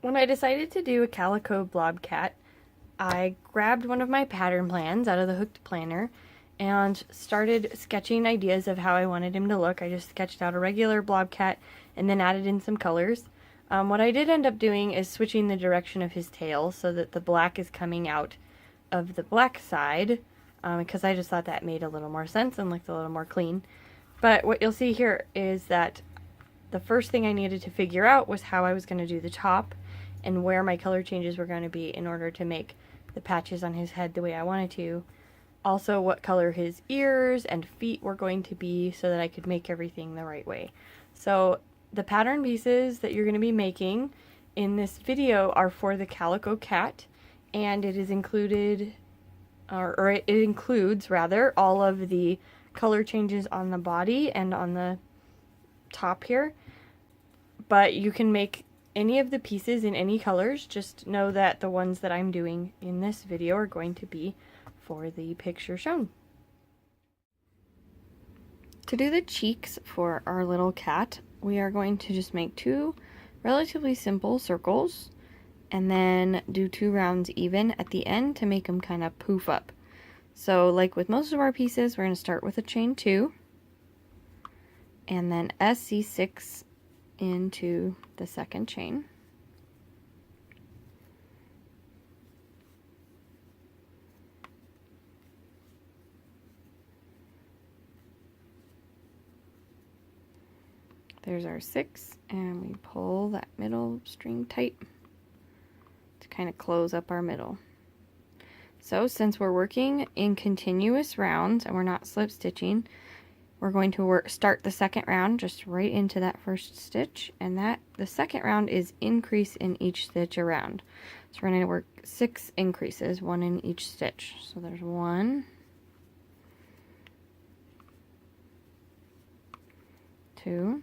When I decided to do a Calico Blob Cat, I grabbed one of my pattern plans out of the hooked planner and started sketching ideas of how I wanted him to look. I just sketched out a regular blob cat and then added in some colors. What I did end up doing is switching the direction of his tail so that the black is coming out of the black side, because I just thought that made a little more sense and looked a little more clean. But what you'll see here is that the first thing I needed to figure out was how I was going to do the top and where my color changes were going to be in order to make the patches on his head the way I wanted to. Also, what color his ears and feet were going to be so that I could make everything the right way. So the pattern pieces that you're going to be making in this video are for the Calico Cat, and it is included, or it includes rather, all of the color changes on the body and on the top here. But you can make any of the pieces in any colors. Just know that the ones that I'm doing in this video are going to be for the picture shown. To do the cheeks for our little cat, we are going to just make two relatively simple circles and then do 2 rounds even at the end to make them kind of poof up. So like with most of our pieces, we're going to start with a chain 2 and then SC6 into the second chain. There's our 6, and we pull that middle string tight to kind of close up our middle. So since we're working in continuous rounds and we're not slip stitching, we're going to start the second round just right into that first stitch, and the second round is increase in each stitch around. So we're going to work 6 increases, 1 in each stitch. So there's 1, 2,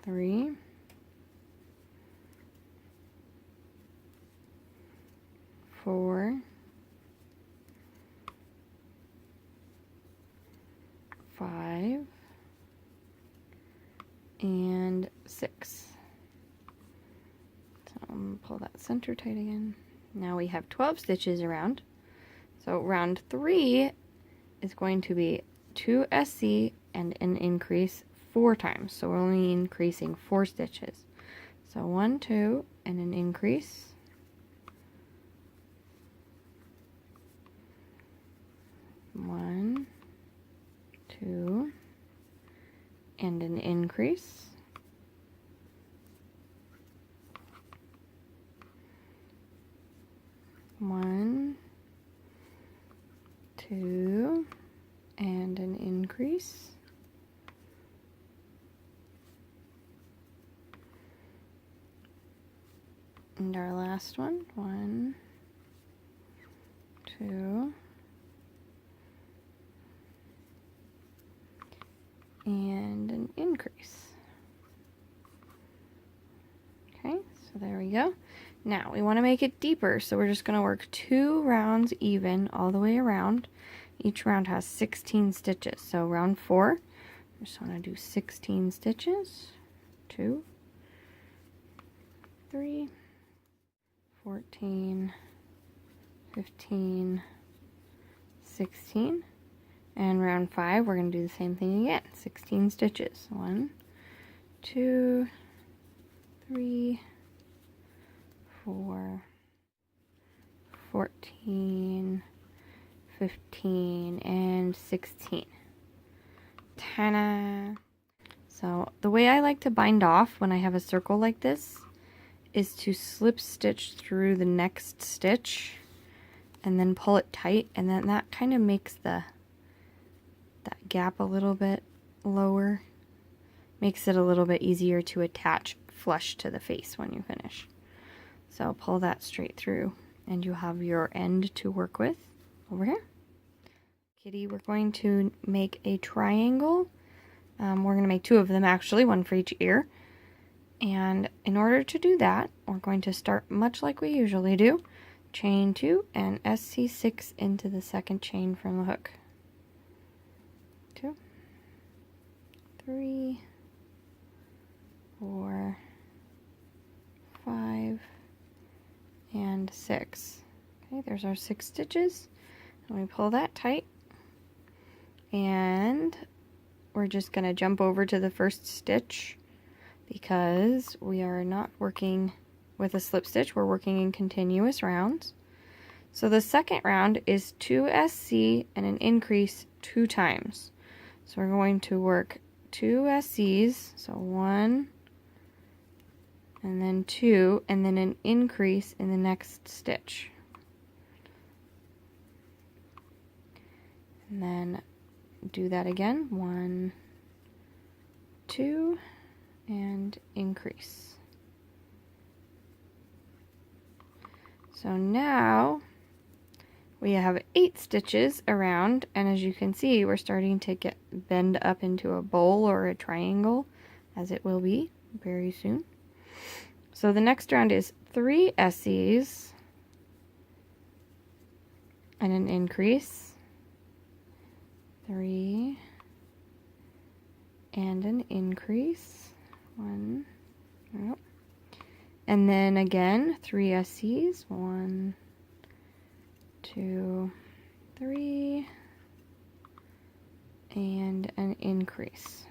3, 4, 5, and 6. So I'm going to pull that center tight again. Now we have 12 stitches around. So round 3 is going to be 2 SC and an increase 4 times. So we're only increasing 4 stitches. So 1, 2, and an increase. 1, 2, and an increase. 1, 2, and an increase. And our last one, 1, 2, and an increase. Okay, so there we go. Now we want to make it deeper, so we're just going to work 2 rounds even all the way around. Each round has 16 stitches. So round 4, I just want to do 16 stitches. 2, 3, 14, 15, 16. And round 5, we're going to do the same thing again. 16 stitches. 1, 2, 3, 4, 14, 15, and 16. Ta-da! So the way I like to bind off when I have a circle like this is to slip stitch through the next stitch and then pull it tight, and then that kind of makes that gap a little bit lower, makes it a little bit easier to attach flush to the face when you finish. So pull that straight through and you have your end to work with over here. Kitty, we're going to make a triangle. We're going to make 2 of them actually, 1 for each ear. And in order to do that, we're going to start much like we usually do. Chain 2 and SC6 into the second chain from the hook. 2, 3, 4, 5, and 6. Okay, there's our 6 stitches. And we pull that tight, and we're just going to jump over to the first stitch because we are not working with a slip stitch, we're working in continuous rounds. So the second round is 2 SC and an increase 2 times. So we're going to work 2 SCs, so 1 and then 2, and then an increase in the next stitch. And then do that again, 1, 2, and increase. So now we have 8 stitches around, and as you can see, we're starting to bend up into a bowl or a triangle, as it will be very soon. So the next round is 3 SCs and an increase, 3, and an increase, 1, nope. And then again 3 SCs, 1, 2, 3, and an increase.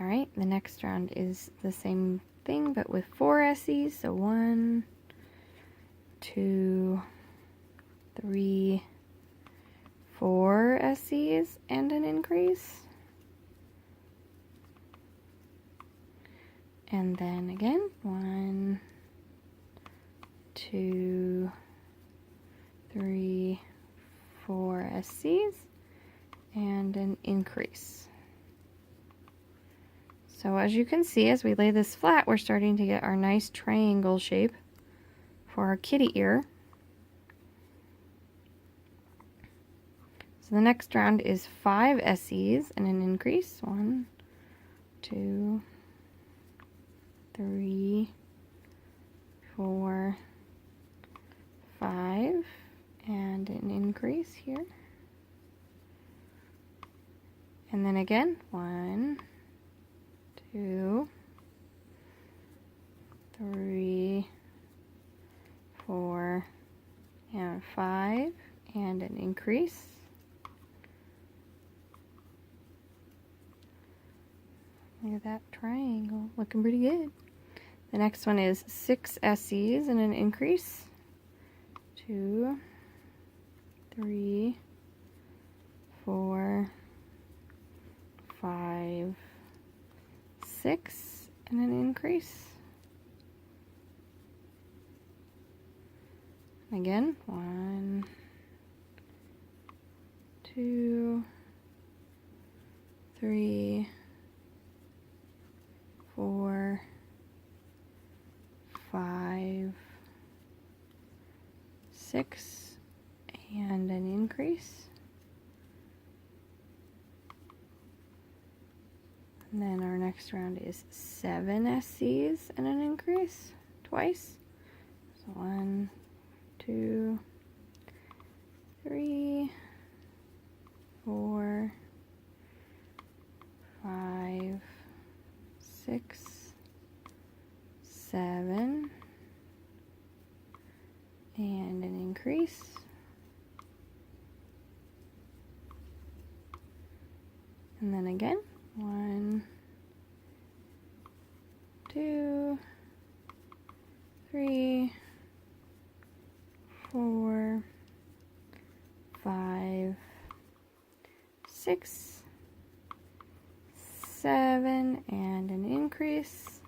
Alright, the next round is the same thing but with 4 SCs, so 1, 2, 3, 4 SCs and an increase. And then again, 1, 2, 3, 4 SCs and an increase. So as you can see, as we lay this flat, we're starting to get our nice triangle shape for our kitty ear. So the next round is 5 SCs and an increase, 1, 2, 3, 4, 5, and an increase here. And then again, 1, 2, 3, 4, and 5, and an increase. Look at that triangle, looking pretty good. The next one is 6 SCs and an increase. 2, 3, 4, 5, 6, and an increase. Again, 1, 2, 3, 4, 5, 6, and an increase. And then our next round is 7 SCs and an increase twice. So 1, 2, 3, 4, 5, 6, 7, and an increase. And then again, 1, 2, 3, 4, 5, 6, 7, and an increase.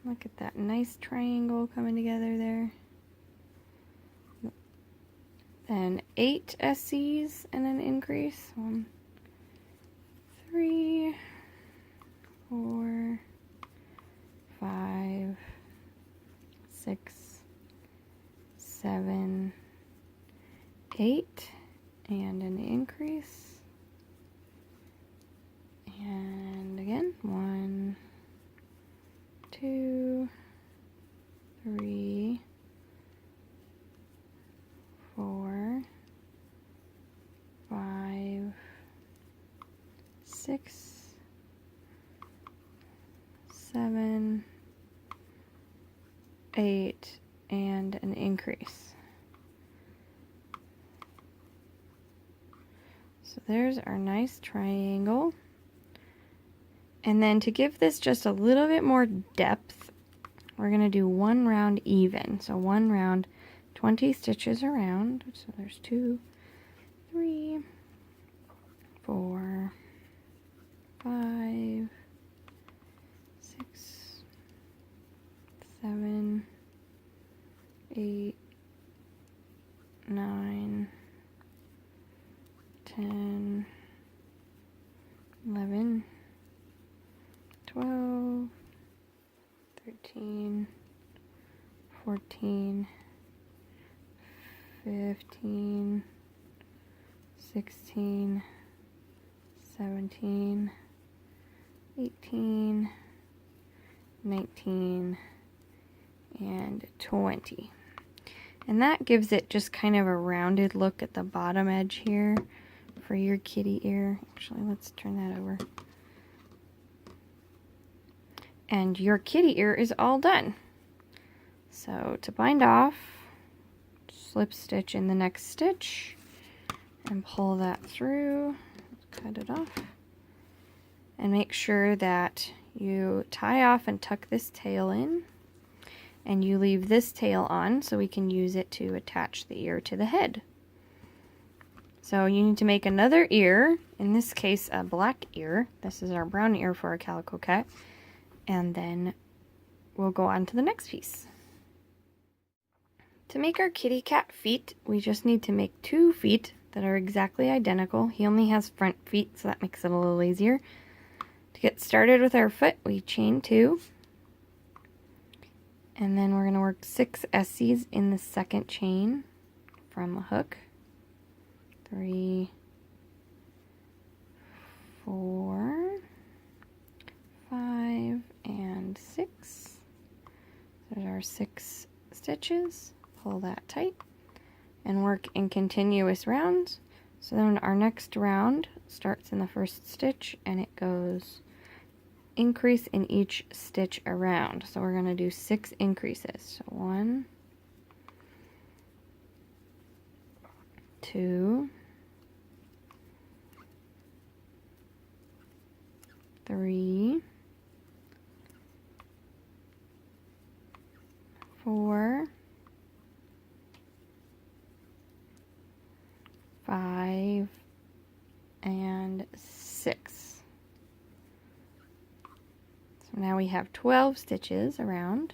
Look at that nice triangle coming together there. Then 8 SCs and an increase. 1, 3, 4, 5, 6, 7, 8, and an increase. And again, 1, 2, 3, 4, 8, and an increase. So there's our nice triangle. And then to give this just a little bit more depth, we're going to do one round even. So one round, 20 stitches around. So there's 2, 3, 4, 5, 6, 7, 8, 9, 10, 11, 12, 13, 14, 15, 16, 17, 18, 19, and 20. And that gives it just kind of a rounded look at the bottom edge here for your kitty ear. Actually, let's turn that over. And your kitty ear is all done. So to bind off, slip stitch in the next stitch and pull that through. Cut it off. And make sure that you tie off and tuck this tail in. And you leave this tail on so we can use it to attach the ear to the head. So you need to make another ear, in this case a black ear. This is our brown ear for our calico cat. And then we'll go on to the next piece. To make our kitty cat feet, we just need to make 2 feet that are exactly identical. He only has front feet, so that makes it a little easier. To get started with our foot, we chain 2. And then we're going to work 6 S's in the second chain from the hook. 3, 4, 5, and 6. There's our 6 stitches. Pull that tight and work in continuous rounds. So then our next round starts in the first stitch and it goes increase in each stitch around. So we're going to do 6 increases. So 1, 2, 3, 4, 5, and 6. So now we have 12 stitches around.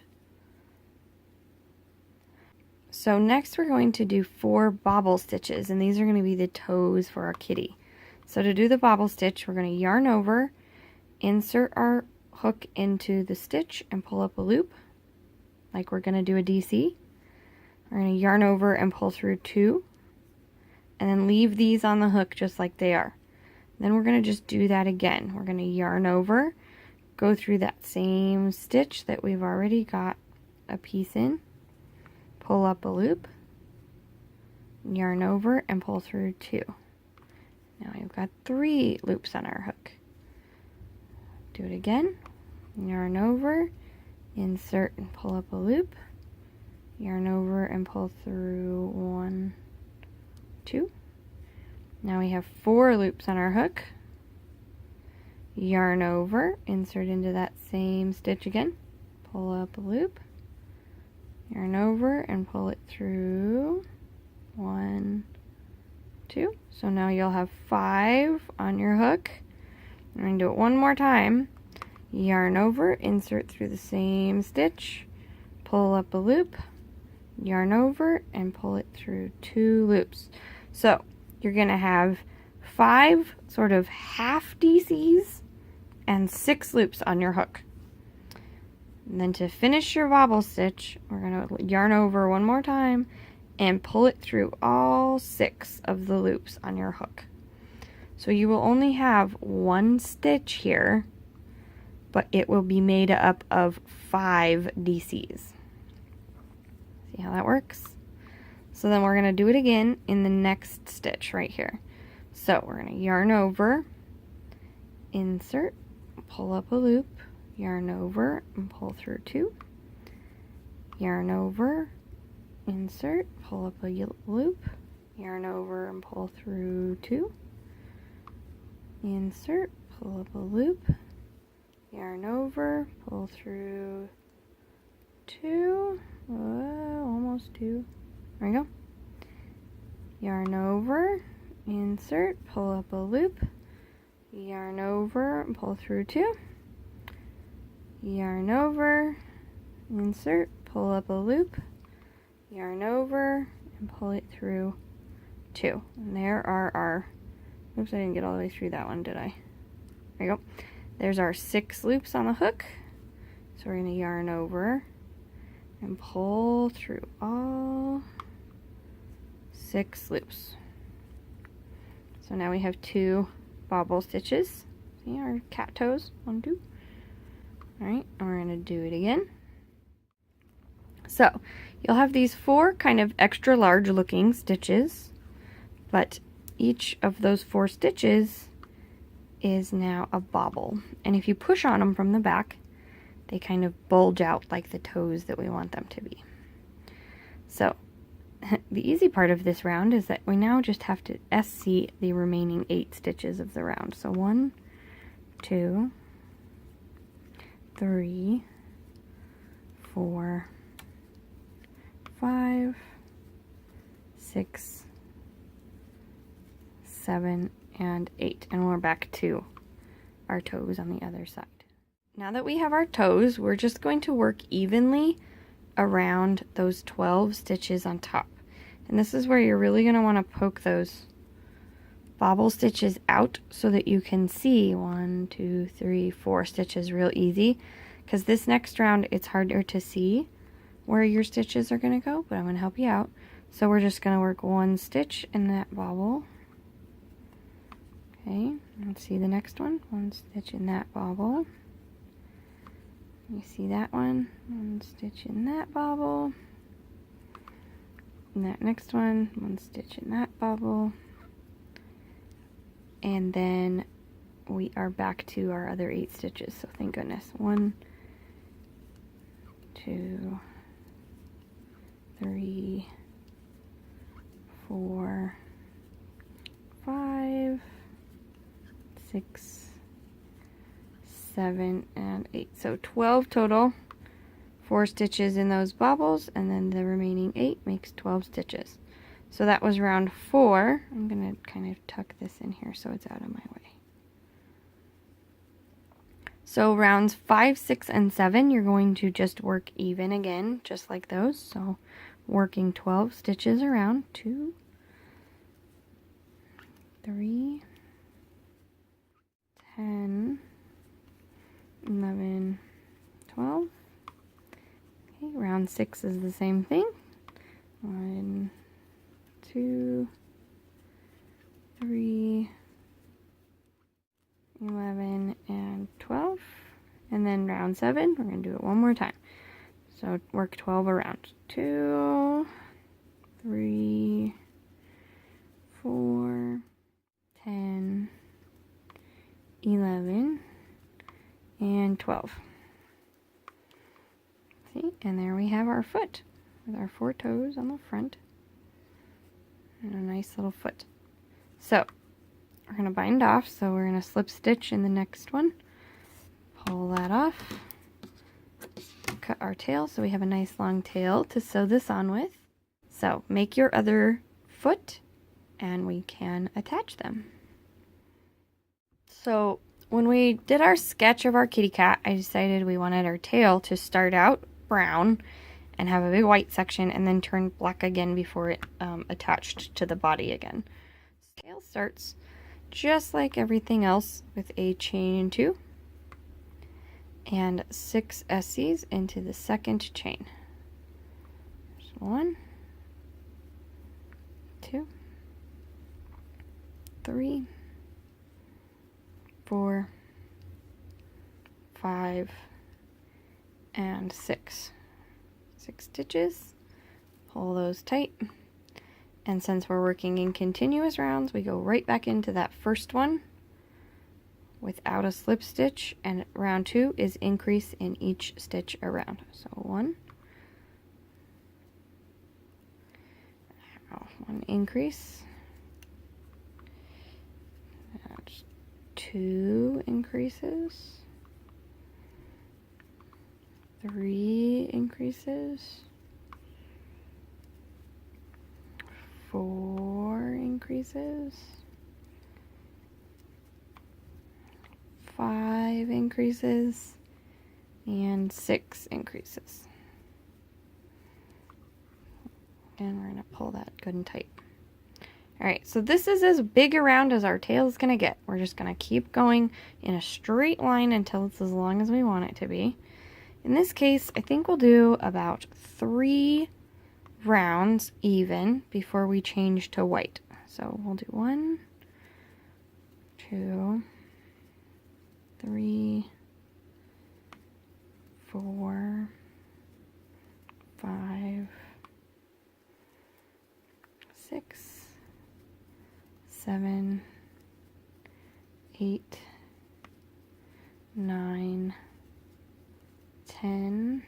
So next we're going to do 4 bobble stitches, and these are going to be the toes for our kitty. So to do the bobble stitch, we're going to yarn over, insert our hook into the stitch, and pull up a loop, like we're going to do a DC. We're going to yarn over and pull through 2, and then leave these on the hook just like they are. Then we're going to just do that again. We're going to yarn over, go through that same stitch that we've already got a piece in, pull up a loop, yarn over, and pull through 2. Now we've got 3 loops on our hook. Do it again, yarn over, insert and pull up a loop, yarn over and pull through 1, 2. Now we have 4 loops on our hook. Yarn over, insert into that same stitch again, pull up a loop, yarn over and pull it through 1, 2. So now you'll have 5 on your hook. I'm going to do it one more time. Yarn over, insert through the same stitch, pull up a loop, yarn over, and pull it through 2 loops. So you're going to have 5 sort of half DCs and 6 loops on your hook. And then to finish your bobble stitch, we're going to yarn over one more time and pull it through all 6 of the loops on your hook. So you will only have 1 stitch here, but it will be made up of 5 DCs. See how that works? So then we're going to do it again in the next stitch right here. So we're going to yarn over, insert, pull up a loop, yarn over, and pull through 2. yarn over, insert, pull up a loop, yarn over and pull through 2, insert, pull up a loop, yarn over, pull through 2, almost 2, there we go, yarn over, insert, pull up a loop, yarn over and pull through 2, yarn over, insert, pull up a loop, yarn over and pull it through 2. And there are our, oops, I didn't get all the way through that one, did I? There you go. There's our 6 loops on the hook. So we're going to yarn over and pull through all 6 loops. So now we have 2 bobble stitches. See our cat toes? 1, 2. Alright, and we're going to do it again. So you'll have these 4 kind of extra large looking stitches, but each of those 4 stitches is now a bobble. And if you push on them from the back, they kind of bulge out like the toes that we want them to be. So the easy part of this round is that we now just have to SC the remaining 8 stitches of the round. So 1, 2, 3, 4, 5, 6, 7, and 8. And we're back to our toes on the other side. Now that we have our toes, we're just going to work evenly around those 12 stitches on top. And this is where you're really going to want to poke those bobble stitches out so that you can see 1, 2, 3, 4 stitches real easy. Because this next round, it's harder to see where your stitches are going to go, but I'm going to help you out. So we're just going to work 1 stitch in that bobble. Okay, let's see the next one. 1 stitch in that bobble. You see that one? 1 stitch in that bobble. And that next one, 1 stitch in that bobble. And then we are back to our other 8 stitches, so thank goodness. 1, 2, 3, 4, 5, 6, 7, and 8. So 12 total. 4 stitches in those bobbles, and then the remaining 8 makes 12 stitches. So that was round 4. I'm going to kind of tuck this in here so it's out of my way. So rounds 5, 6, and 7, you're going to just work even again, just like those. So working 12 stitches around, 2, 3, 10, 11, 12. Okay, round 6 is the same thing. 1, 2, 3, 11, and 12. And then round 7, we're going to do it one more time. So work 12 around. 2, 3, 4, 10, 11, and 12. See, and there we have our foot with our 4 toes on the front and a nice little foot. So we're going to bind off, so we're going to slip stitch in the next one, pull that off, cut our tail so we have a nice long tail to sew this on with. So make your other foot and we can attach them. So when we did our sketch of our kitty cat, I decided we wanted our tail to start out brown and have a big white section and then turn black again before it attached to the body again. Tail starts just like everything else with a chain 2 and 6 SCs into the second chain. There's 1, 2, 3, 4, 5, and 6. 6 stitches. Pull those tight. And since we're working in continuous rounds, we go right back into that first one without a slip stitch, and round 2 is increase in each stitch around. So 1, increase. That's 2 increases. 3 increases. 4 increases. 5 increases. And 6 increases. And we're going to pull that good and tight. Alright, so this is as big around as our tail is going to get. We're just going to keep going in a straight line until it's as long as we want it to be. In this case, I think we'll do about 3 rounds even before we change to white. So we'll do 1, 2, 3, 4, 5, 6, 7, 8, 9, 10,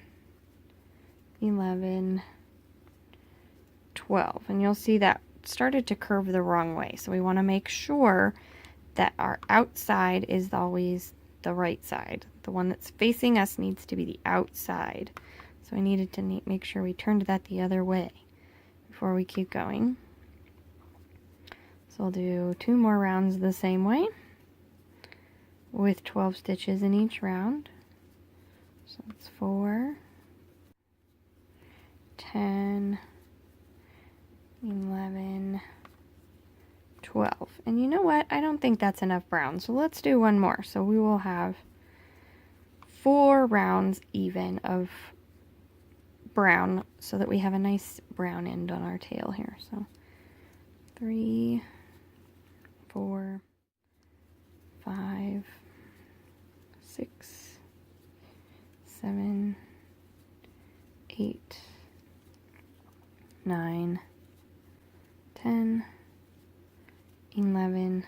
11, 12. And you'll see that started to curve the wrong way. So we want to make sure that our outside is always the right side. The one that's facing us needs to be the outside. So I needed to make sure we turned that the other way before we keep going. So I'll do 2 more rounds the same way with 12 stitches in each round. So it's 4, 10, 11, 12. And you know what? I don't think that's enough brown. So let's do 1 more. So we will have 4 rounds even of brown so that we have a nice brown end on our tail here. So 3, 4, 5, 6, 7, 8, 9, 10, 11,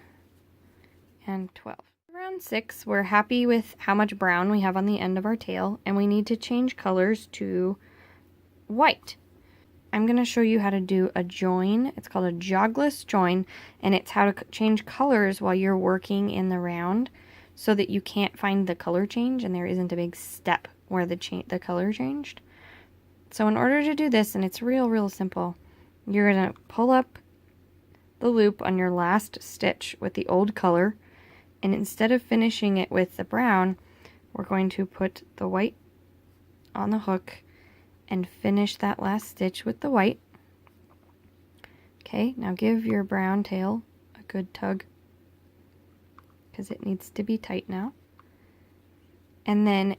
and 12. Round 6, we're happy with how much brown we have on the end of our tail, and we need to change colors to white. I'm going to show you how to do a join. It's called a jogless join, and it's how to change colors while you're working in the round so that you can't find the color change and there isn't a big step where the color changed. So in order to do this, and it's real simple, you're going to pull up the loop on your last stitch with the old color, and instead of finishing it with the brown, we're going to put the white on the hook and finish that last stitch with the white. Okay, now give your brown tail a good tug because it needs to be tight now. And then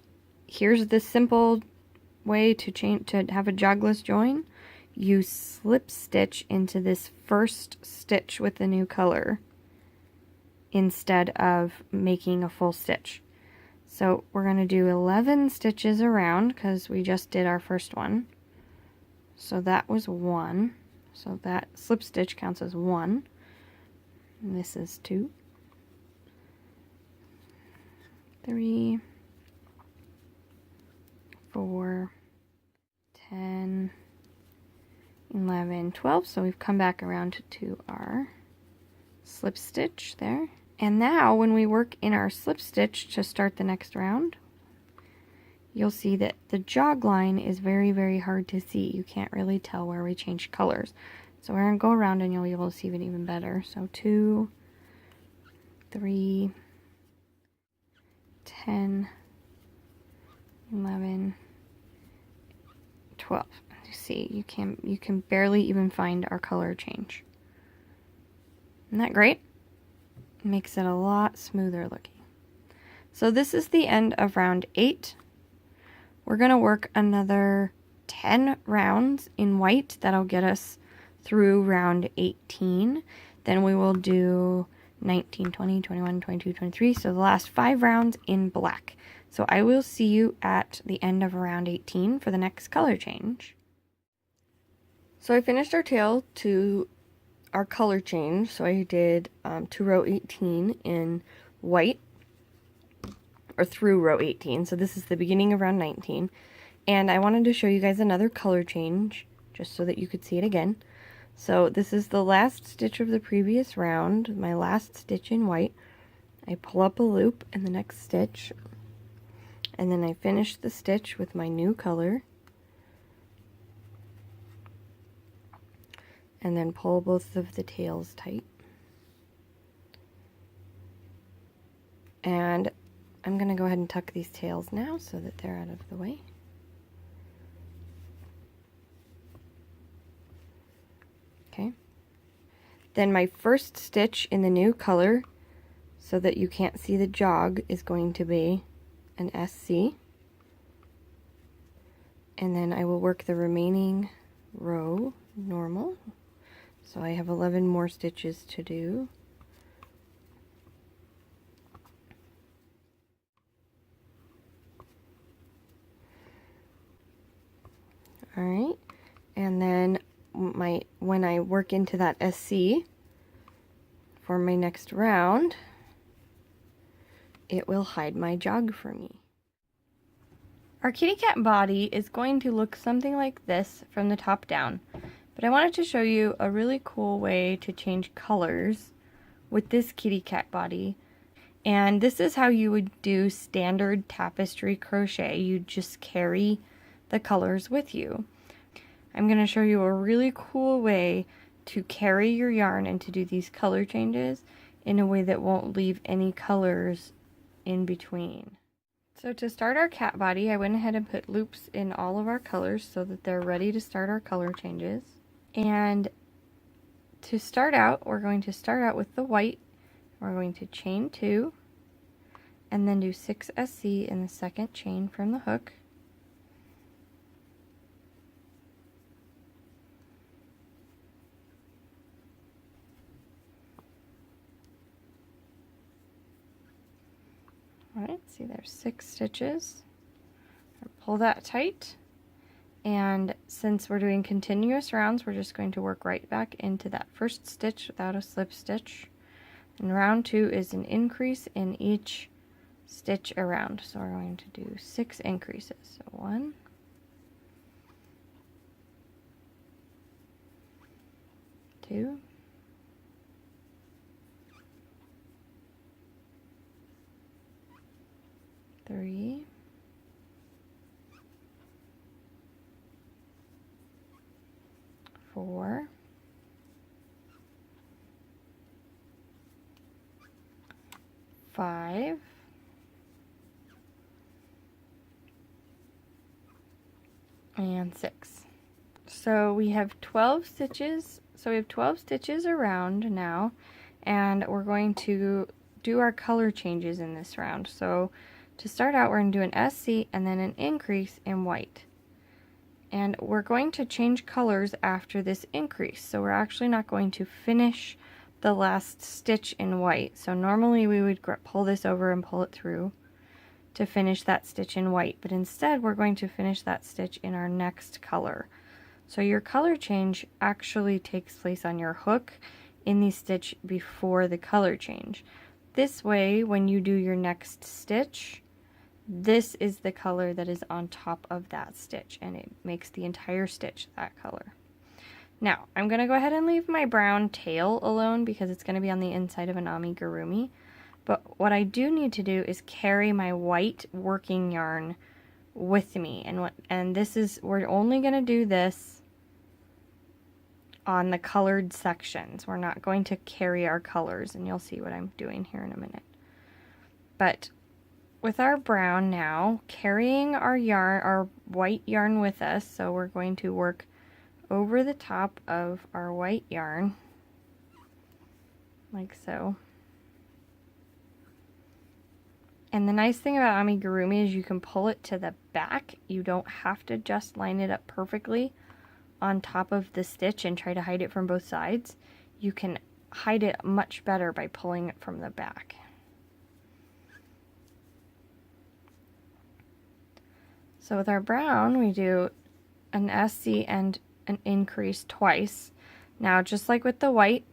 here's the simple way to have a jogless join. You slip stitch into this first stitch with the new color instead of making a full stitch. So we're going to do 11 stitches around because we just did our first one. So that was 1. So that slip stitch counts as 1. And this is 2, 3, 4, 10, 11, 12. So we've come back around to our slip stitch there. And now when we work in our slip stitch to start the next round, you'll see that the jog line is very hard to see. You can't really tell where we changed colors. So we're going to go around and you'll be able to see it even better. So 2, 3, 10, 11, 12. You see, you can barely even find our color change. Isn't that great? Makes it a lot smoother looking. So this is the end of round 8. We're going to work another 10 rounds in white. That'll get us through round 18. Then we will do 19, 20, 21, 22, 23. So the last 5 rounds in black. So I will see you at the end of round 18 for the next color change. So I finished our tail to our color change. So I did to row 18 in white, or through row 18. So this is the beginning of round 19. And I wanted to show you guys another color change just so that you could see it again. So this is the last stitch of the previous round, my last stitch in white. I pull up a loop in the next stitch, and then I finish the stitch with my new color, and then pull both of the tails tight. And I'm going to go ahead and tuck these tails now so that they're out of the way. Okay. Then my first stitch in the new color, so that you can't see the jog, is going to be an SC. And then I will work the remaining row normal. So I have 11 more stitches to do. Alright, and then when I work into that SC for my next round, it will hide my jog for me. Our kitty cat body is going to look something like this from the top down, but I wanted to show you a really cool way to change colors with this kitty cat body. And this is how you would do standard tapestry crochet. You just carry the colors with you. I'm going to show you a really cool way to carry your yarn and to do these color changes in a way that won't leave any colors in between. So to start our cat body, I went ahead and put loops in all of our colors so that they're ready to start our color changes. And to start out, we're going to start out with the white. We're going to chain 2 and then do 6 SC in the second chain from the hook. Alright, see there's 6 stitches. Pull that tight, and since we're doing continuous rounds, we're just going to work right back into that first stitch without a slip stitch. And round 2 is an increase in each stitch around, so we're going to do 6 increases. So 1, 2, 3, 4, 5, and 6. So we have 12 stitches. So we have 12 stitches around now, and we're going to do our color changes in this round. So to start out, we're going to do an SC and then an increase in white. And we're going to change colors after this increase. So we're actually not going to finish the last stitch in white. So normally we would pull this over and pull it through to finish that stitch in white, but instead we're going to finish that stitch in our next color. So your color change actually takes place on your hook in the stitch before the color change. This way, when you do your next stitch, this is the color that is on top of that stitch, and it makes the entire stitch that color. Now, I'm going to go ahead and leave my brown tail alone because it's going to be on the inside of an amigurumi. But what I do need to do is carry my white working yarn with me. And this is, we're only going to do this on the colored sections. We're not going to carry our colors, and you'll see what I'm doing here in a minute. But with our brown now, carrying our yarn, our white yarn with us, so we're going to work over the top of our white yarn, like so. And the nice thing about amigurumi is you can pull it to the back. You don't have to just line it up perfectly on top of the stitch and try to hide it from both sides. You can hide it much better by pulling it from the back. So with our brown, we do an SC and an increase twice. Now, just like with the white,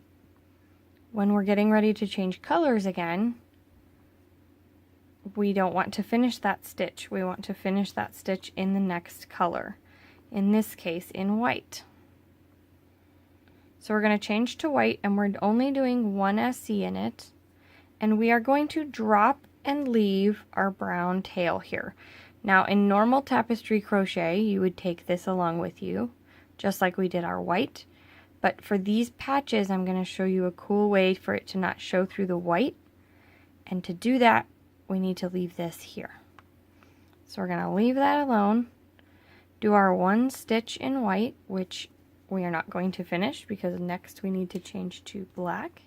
when we're getting ready to change colors again, we don't want to finish that stitch. We want to finish that stitch in the next color. In this case, in white. So we're going to change to white, and we're only doing one SC in it. And we are going to drop and leave our brown tail here. Now in normal tapestry crochet, you would take this along with you, just like we did our white. But for these patches, I'm going to show you a cool way for it to not show through the white. And to do that, we need to leave this here. So we're going to leave that alone, do our one stitch in white, which we are not going to finish because next we need to change to black.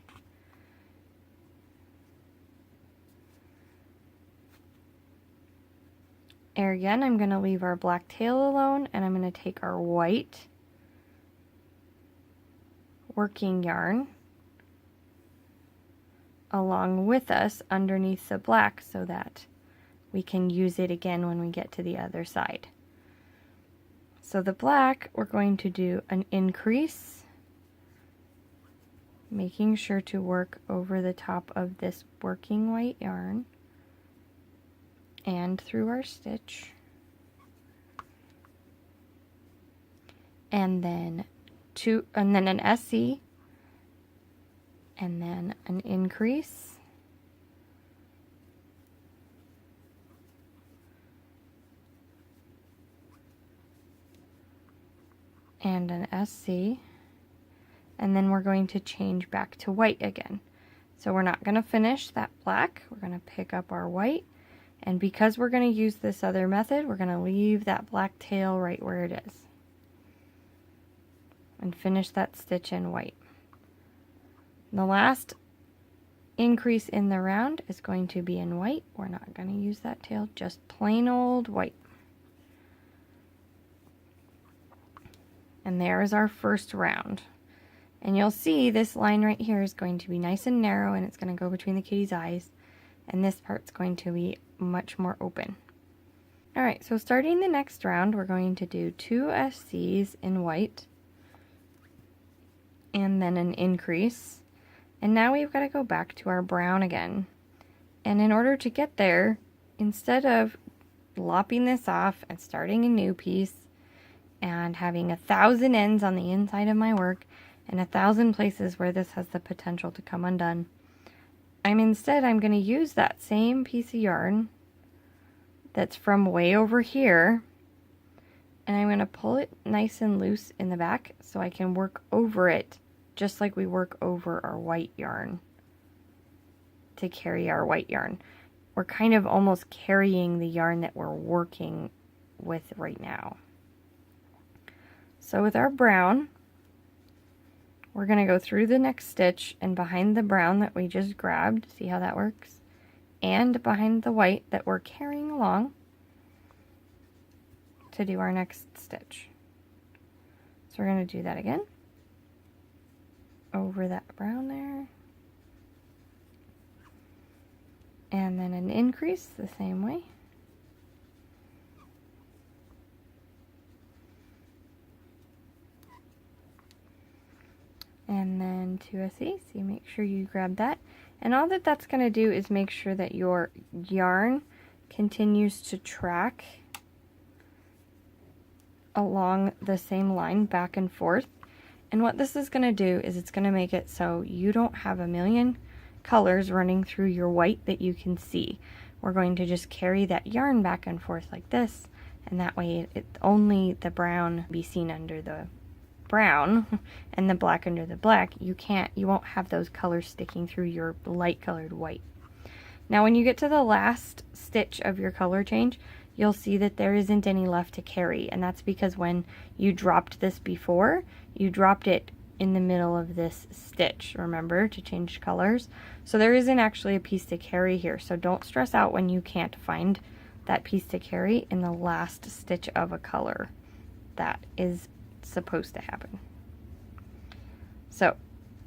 Here again, I'm going to leave our black tail alone, and I'm going to take our white working yarn along with us underneath the black so that we can use it again when we get to the other side. So the black, we're going to do an increase, making sure to work over the top of this working white yarn and through our stitch, and then an SC, and then an increase, and an SC, and then we're going to change back to white again. So we're not going to finish that black, we're going to pick up our white, and because we're going to use this other method, we're going to leave that black tail right where it is and finish that stitch in white. The last increase in the round is going to be in white. We're not going to use that tail, just plain old white. And there is our first round. And you'll see this line right here is going to be nice and narrow, and it's going to go between the kitty's eyes. And this part's going to be much more open. Alright, so starting the next round, we're going to do 2 SCs in white, and then an increase. And now we've got to go back to our brown again. And in order to get there, instead of lopping this off and starting a new piece and having 1,000 ends on the inside of my work and 1,000 places where this has the potential to come undone, I'm going to use that same piece of yarn that's from way over here, and I'm going to pull it nice and loose in the back so I can work over it just like we work over our white yarn to carry our white yarn. We're kind of almost carrying the yarn that we're working with right now. So with our brown, we're going to go through the next stitch and behind the brown that we just grabbed, see how that works, and behind the white that we're carrying along to do our next stitch. So we're going to do that again, over that brown there, and then an increase the same way. And then 2 SC, so you make sure you grab that. And all that that's going to do is make sure that your yarn continues to track along the same line back and forth. And what this is going to do is it's going to make it so you don't have a million colors running through your white that you can see. We're going to just carry that yarn back and forth like this, and that way it only the brown be seen under the brown and the black under the black. You won't have those colors sticking through your light colored white. Now when you get to the last stitch of your color change, you'll see that there isn't any left to carry, and that's because when you dropped this before, you dropped it in the middle of this stitch, remember, to change colors. So there isn't actually a piece to carry here, so don't stress out when you can't find that piece to carry in the last stitch of a color. That is supposed to happen. So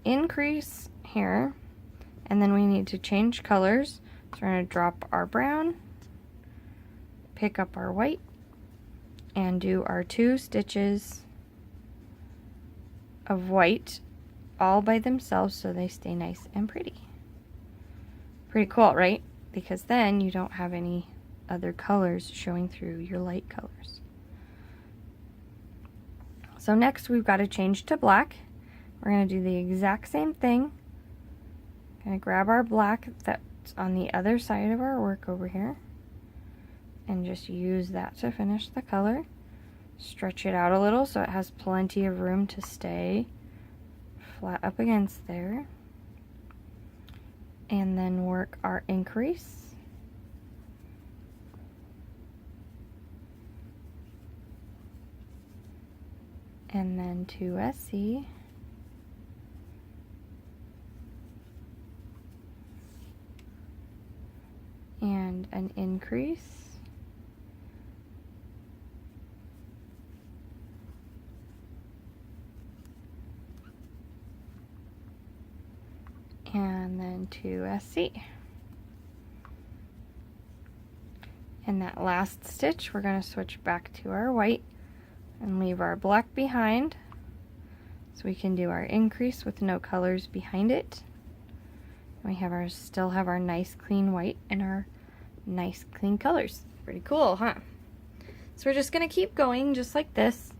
increase here, and then we need to change colors. So we're going to drop our brown, pick up our white, and do our 2 stitches of white all by themselves so they stay nice and pretty. Pretty cool, right? Because then you don't have any other colors showing through your light colors. So next we've got to change to black, We're going to do the exact same thing. Going to grab our black that's on the other side of our work over here and just use that to finish the color. Stretch it out a little so it has plenty of room to stay flat up against there. And then work our increase. And then 2 SC. And an increase. And then 2 SC. In that last stitch, we're going to switch back to our white and leave our black behind so we can do our increase with no colors behind it. We have our still have our nice clean white and our nice clean colors. Pretty cool, huh? So we're just going to keep going just like this.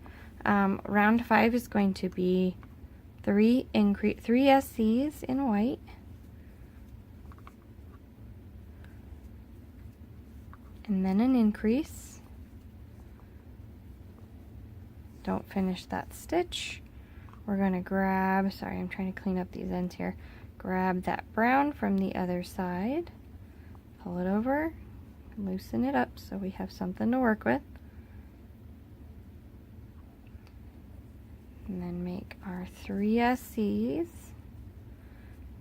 Round 5 is going to be 3 SCs in white, and then an increase. Don't finish that stitch. We're going to grab, sorry, I'm trying to clean up these ends here. Grab that brown from the other side, pull it over, loosen it up so we have something to work with. And then make our 3 SCs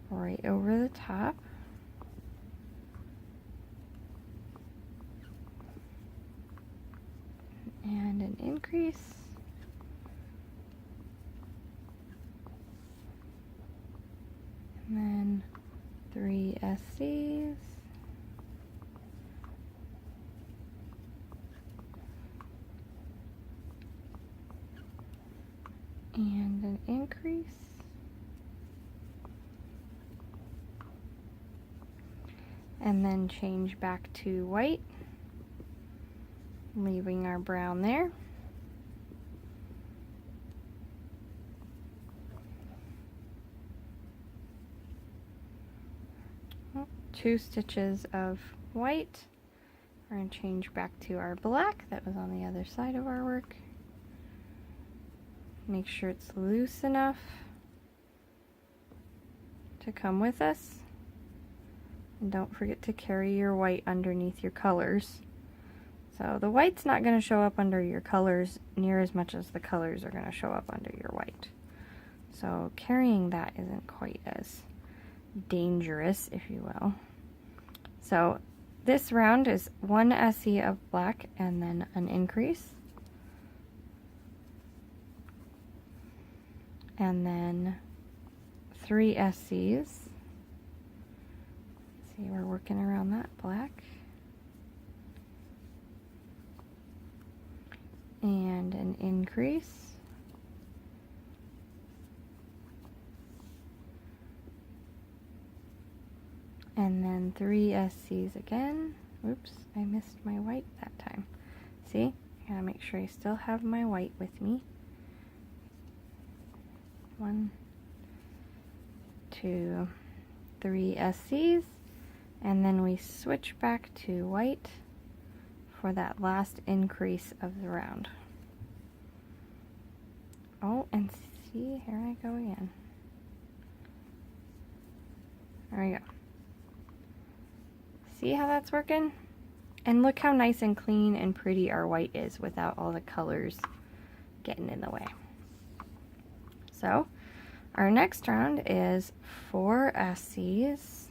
right over the top. And an increase. And then 3 SCs. And an increase. And then change back to white, leaving our brown there. Oh, 2 stitches of white. We're going to change back to our black that was on the other side of our work. Make sure it's loose enough to come with us. And don't forget to carry your white underneath your colors. So the white's not going to show up under your colors near as much as the colors are going to show up under your white. So carrying that isn't quite as dangerous, if you will. So this round is 1 SC of black and then an increase. And then 3 SCs. See, we're working around that black. And an increase. And then 3 SCs again. Oops, I missed my white that time. See, I gotta make sure I still have my white with me. 1, 2, 3 SCs, and then we switch back to white for that last increase of the round. Oh, and see, here I go again. There we go. See how that's working? And look how nice and clean and pretty our white is without all the colors getting in the way. So, our next round is 4 SCs.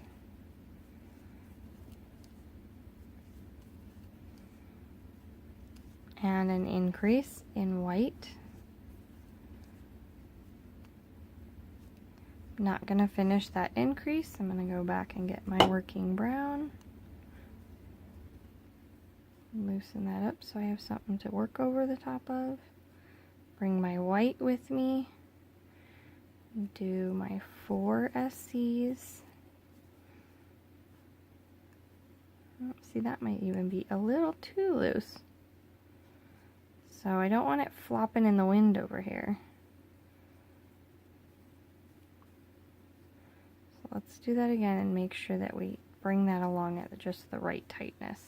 And an increase in white. Not going to finish that increase. I'm going to go back and get my working brown. Loosen that up so I have something to work over the top of. Bring my white with me. Do my 4 SCs. Oh, see, that might even be a little too loose. So I don't want it flopping in the wind over here. let's do that again and make sure that we bring that along at just the right tightness.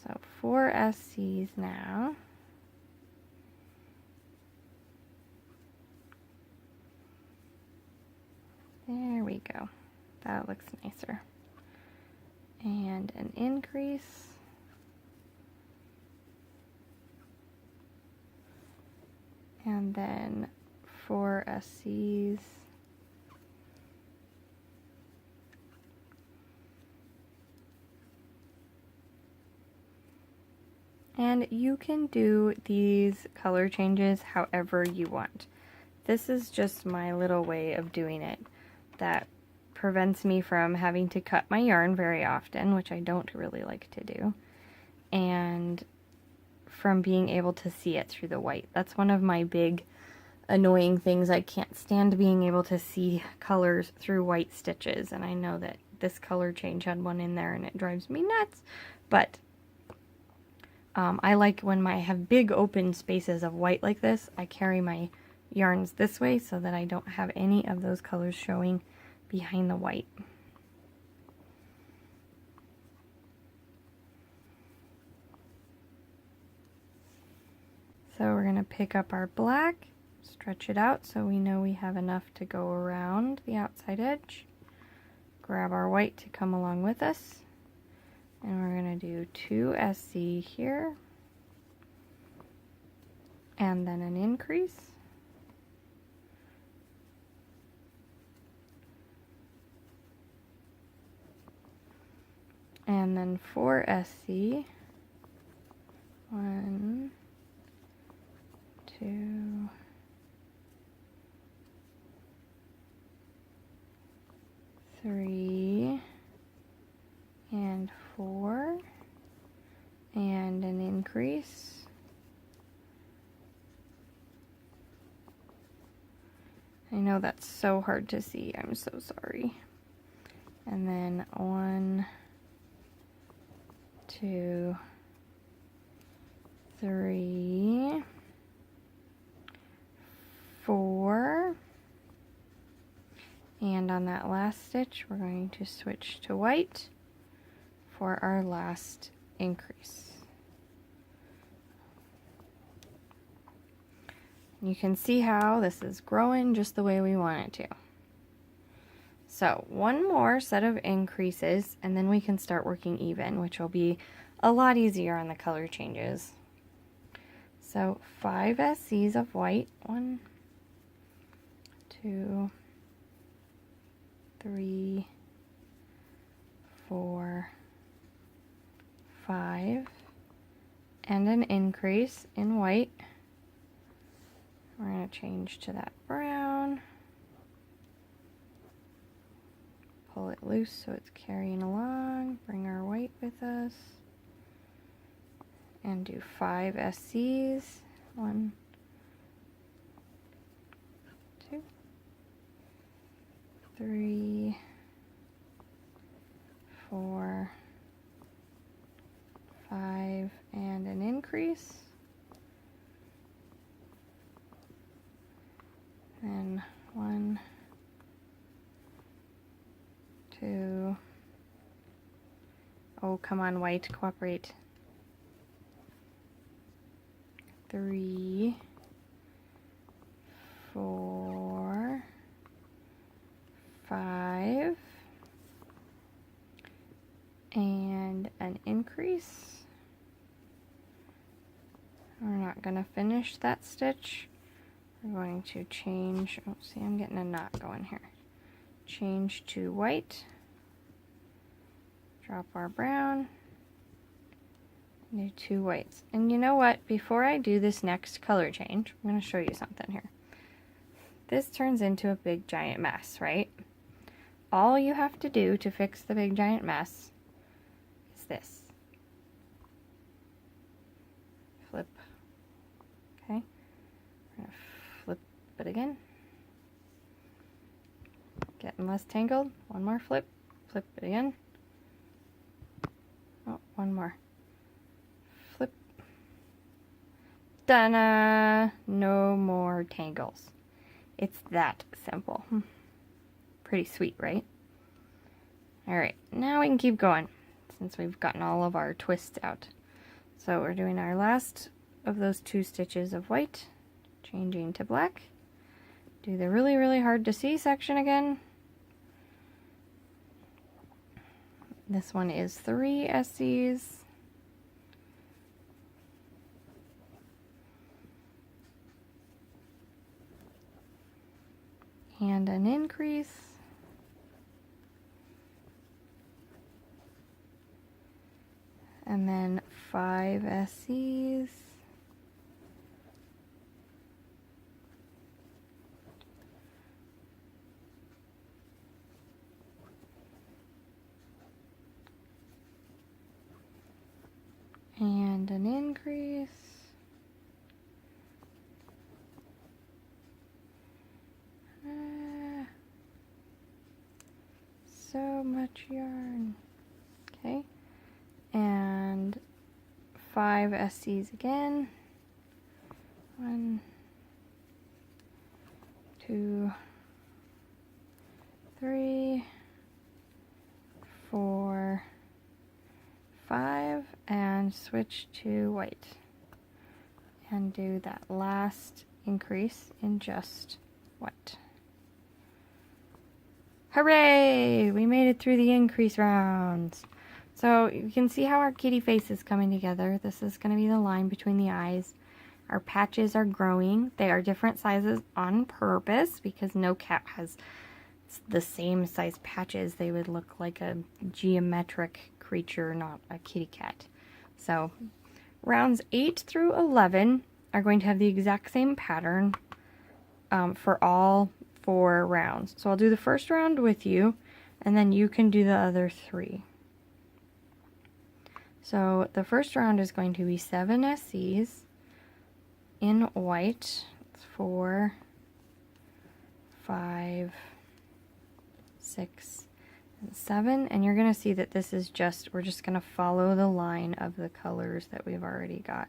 So 4 SCs now. There we go. That looks nicer. And an increase. And then 4 SCs. And you can do these color changes however you want. This is just my little way of doing it that prevents me from having to cut my yarn very often, which I don't really like to do, and from being able to see it through the white. That's one of my big annoying things. I can't stand being able to see colors through white stitches, and I know that this color change had one in there and it drives me nuts, but I like when I have big open spaces of white like this, I carry my yarns this way so that I don't have any of those colors showing behind the white. So we're going to pick up our black, stretch it out so we know we have enough to go around the outside edge. Grab our white to come along with us. And we're going to do 2 SC here, and then an increase, and then 4 SC, 1, 2, 3, and 4, and an increase, I know that's so hard to see, I'm so sorry, and then 1, 2, 3, 4, and on that last stitch we're going to switch to white for our last increase. You can see how this is growing just the way we want it to. So one more set of increases and then we can start working even, which will be a lot easier on the color changes. So 5 SCs of white, 1, 2, 3, 4, 5, and an increase in white. We're going to change to that brown, pull it loose so it's carrying along, bring our white with us, and do 5 SCs, 1, 2, 3, 4, 5, and an increase, and 1, 2, oh come on white, cooperate, 3, 4, 5, and an increase. We're not going to finish that stitch. We're going to change, oh see I'm getting a knot going here. Change to white, drop our brown, do 2 whites. And you know what, before I do this next color change, I'm going to show you something here. This turns into a big giant mess, right? All you have to do to fix the big giant mess is this. Flip, okay? We're going to flip it again. Getting less tangled. One more flip. Flip it again. Oh, one more. Flip. Ta-da! No more tangles. It's that simple. Pretty sweet, right? Alright, now we can keep going since we've gotten all of our twists out. So we're doing our last of those 2 stitches of white, changing to black. Do the really, really hard to see section again. This one is 3 SCs. And an increase. And then 5 SCs. And an increase. So much yarn. Okay. And 5 SCs again. 1, 2, 3, 4, 5, and switch to white. And do that last increase in just white. Hooray! We made it through the increase rounds. So you can see how our kitty face is coming together. This is going to be the line between the eyes. Our patches are growing. They are different sizes on purpose because no cat has the same size patches. They would look like a geometric creature, not a kitty cat. So rounds 8 through 11 are going to have the exact same pattern for all 4 rounds. So I'll do the first round with you, and then you can do the other 3. So the first round is going to be 7 SCs in white. It's 4, 5, 6, and 7. And you're going to see that this is we're just going to follow the line of the colors that we've already got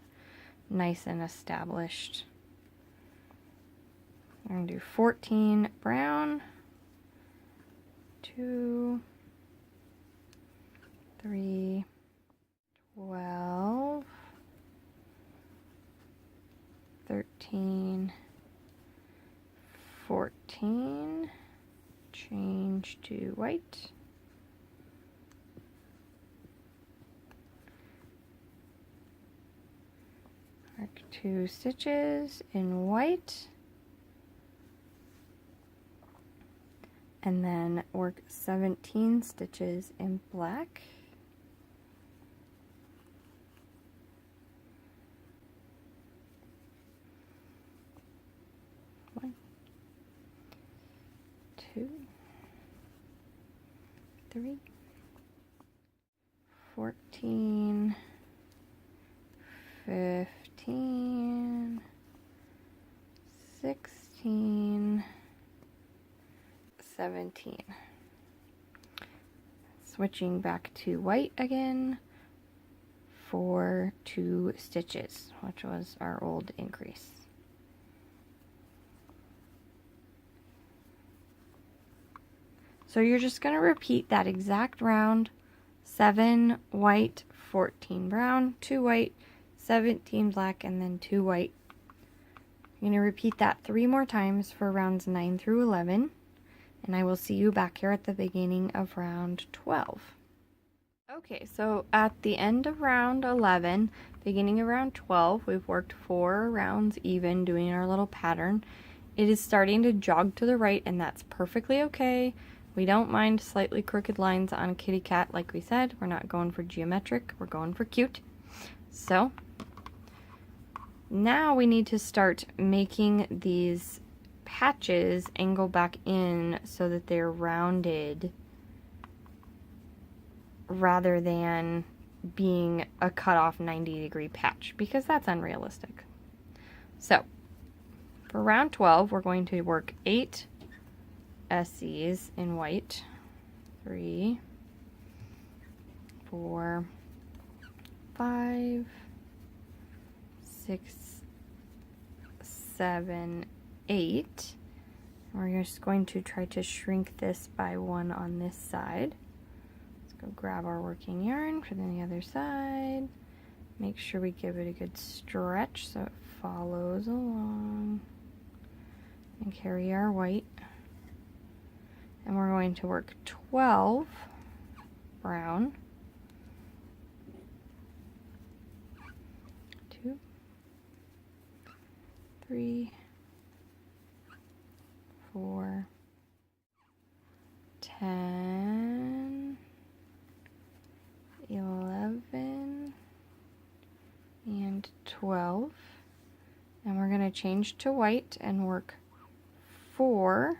nice and established. I'm going to do 14 brown, 2, 3, 12, 13, 14, change to white, mark 2 stitches in white, and then work 17 stitches in black. One, 2, 3, 14, 15, 16, 17. Switching back to white again for 2 stitches, which was our old increase. So you're just going to repeat that exact round, 7 white, 14 brown, 2 white, 17 black, and then 2 white. You're going to repeat that 3 more times for rounds 9 through 11. And I will see you back here at the beginning of round 12. Okay, so at the end of round 11, beginning of round 12, we've worked 4 rounds even doing our little pattern. It is starting to jog to the right, and that's perfectly okay. We don't mind slightly crooked lines on a kitty cat, like we said. We're not going for geometric, we're going for cute. So now we need to start making these patches angle back in so that they're rounded rather than being a cut off 90-degree patch, because that's unrealistic. So for round 12 we're going to work 8 SCs in white. 3, 4, 5, 6, 7, 8. We're just going to try to shrink this by 1 on this side. Let's go grab our working yarn for the other side. Make sure we give it a good stretch so it follows along. And carry our white. And we're going to work 12 brown. 2, 3, 4, 10, 11, and 12. And we're going to change to white and work 4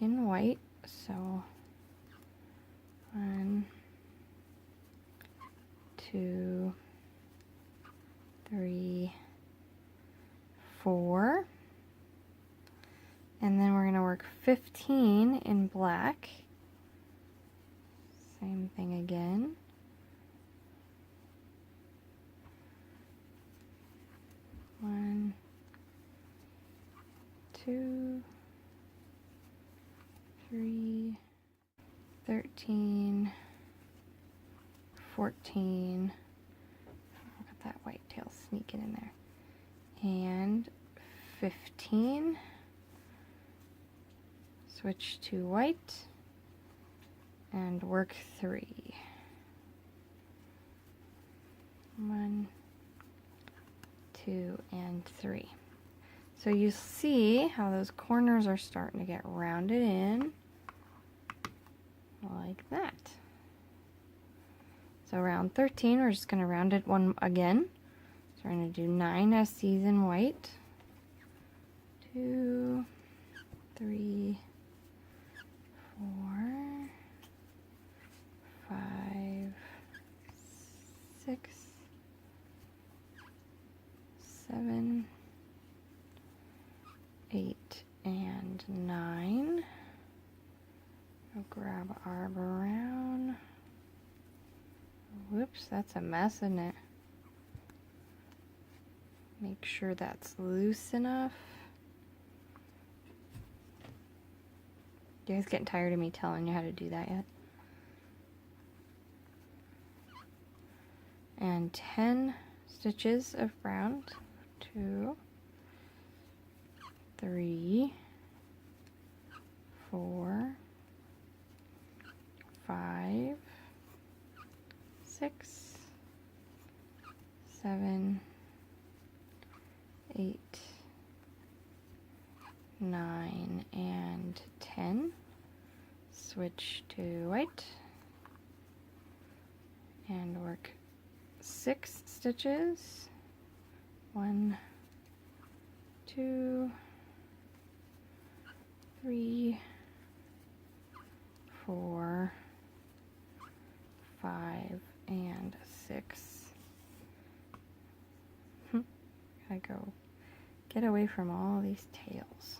in white. So 1, 2, 3, 4. And then we're going to work 15 in black. Same thing again. 1, 2, 3, 13, 14. Look at that white tail sneaking in there. And 15. Switch to white and work 3. 1, 2, and 3. So you see how those corners are starting to get rounded in like that. So round 13, we're just going to round it 1 again. So we're going to do 9 SCs in white. 2, 3, 4, 5, 6, 7, 8, and 9. We'll grab our brown. Whoops, that's a mess, isn't it? Make sure that's loose enough. You guys getting tired of me telling you how to do that yet? And 10 stitches of brown. 2, 3, 4, 5, 6, 7, 8, 9, and 10. Switch to white and work 6 stitches. 1, 2, 3, 4, 5, and 6. Gotta go get away from all these tails.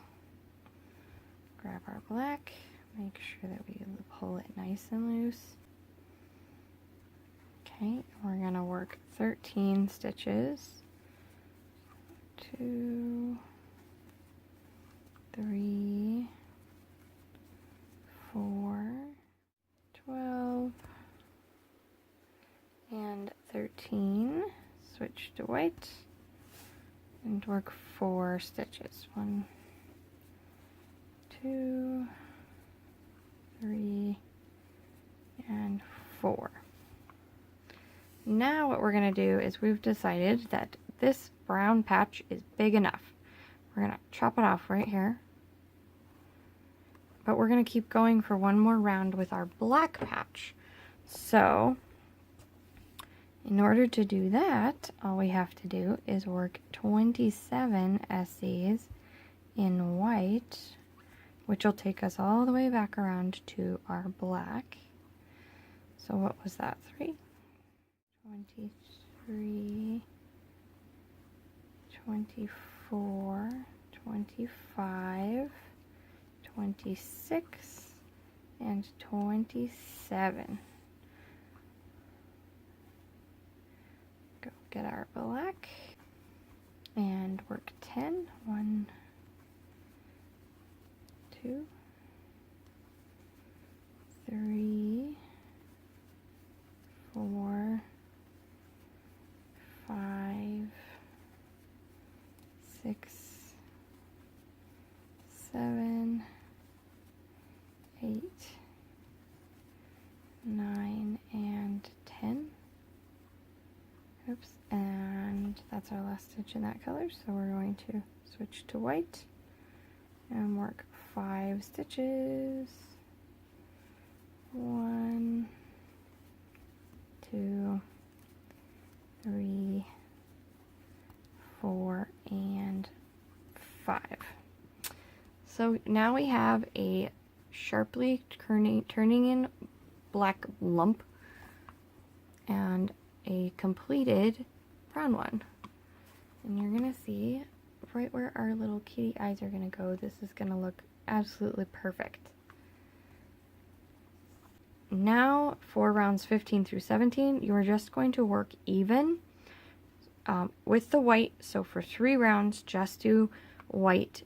Grab our black, make sure that we pull it nice and loose. Okay, we're gonna work 13 stitches. 2, 3, 4, 12, and 13. Switch to white and work 4 stitches. 1, 2, 3, and 4. Now what we're going to do is we've decided that this brown patch is big enough. We're going to chop it off right here. But we're going to keep going for one more round with our black patch. So in order to do that, all we have to do is work 27 SCs in white, which will take us all the way back around to our black. So what was that? 3? 23, 24, 25, 26, and 27. Go get our black and work 10. 1, 2, 3, 4, 5, 6, 7, 8, 9, and 10. Oops, and that's our last stitch in that color, so we're going to switch to white and work 5 stitches. 1, 2, 3, 4, and 5. So now we have a sharply turning in black lump and a completed brown one. And you're gonna see right where our little kitty eyes are gonna go, this is gonna look absolutely perfect. Now for rounds 15 through 17, you're just going to work even with the white. So for 3 rounds, just do white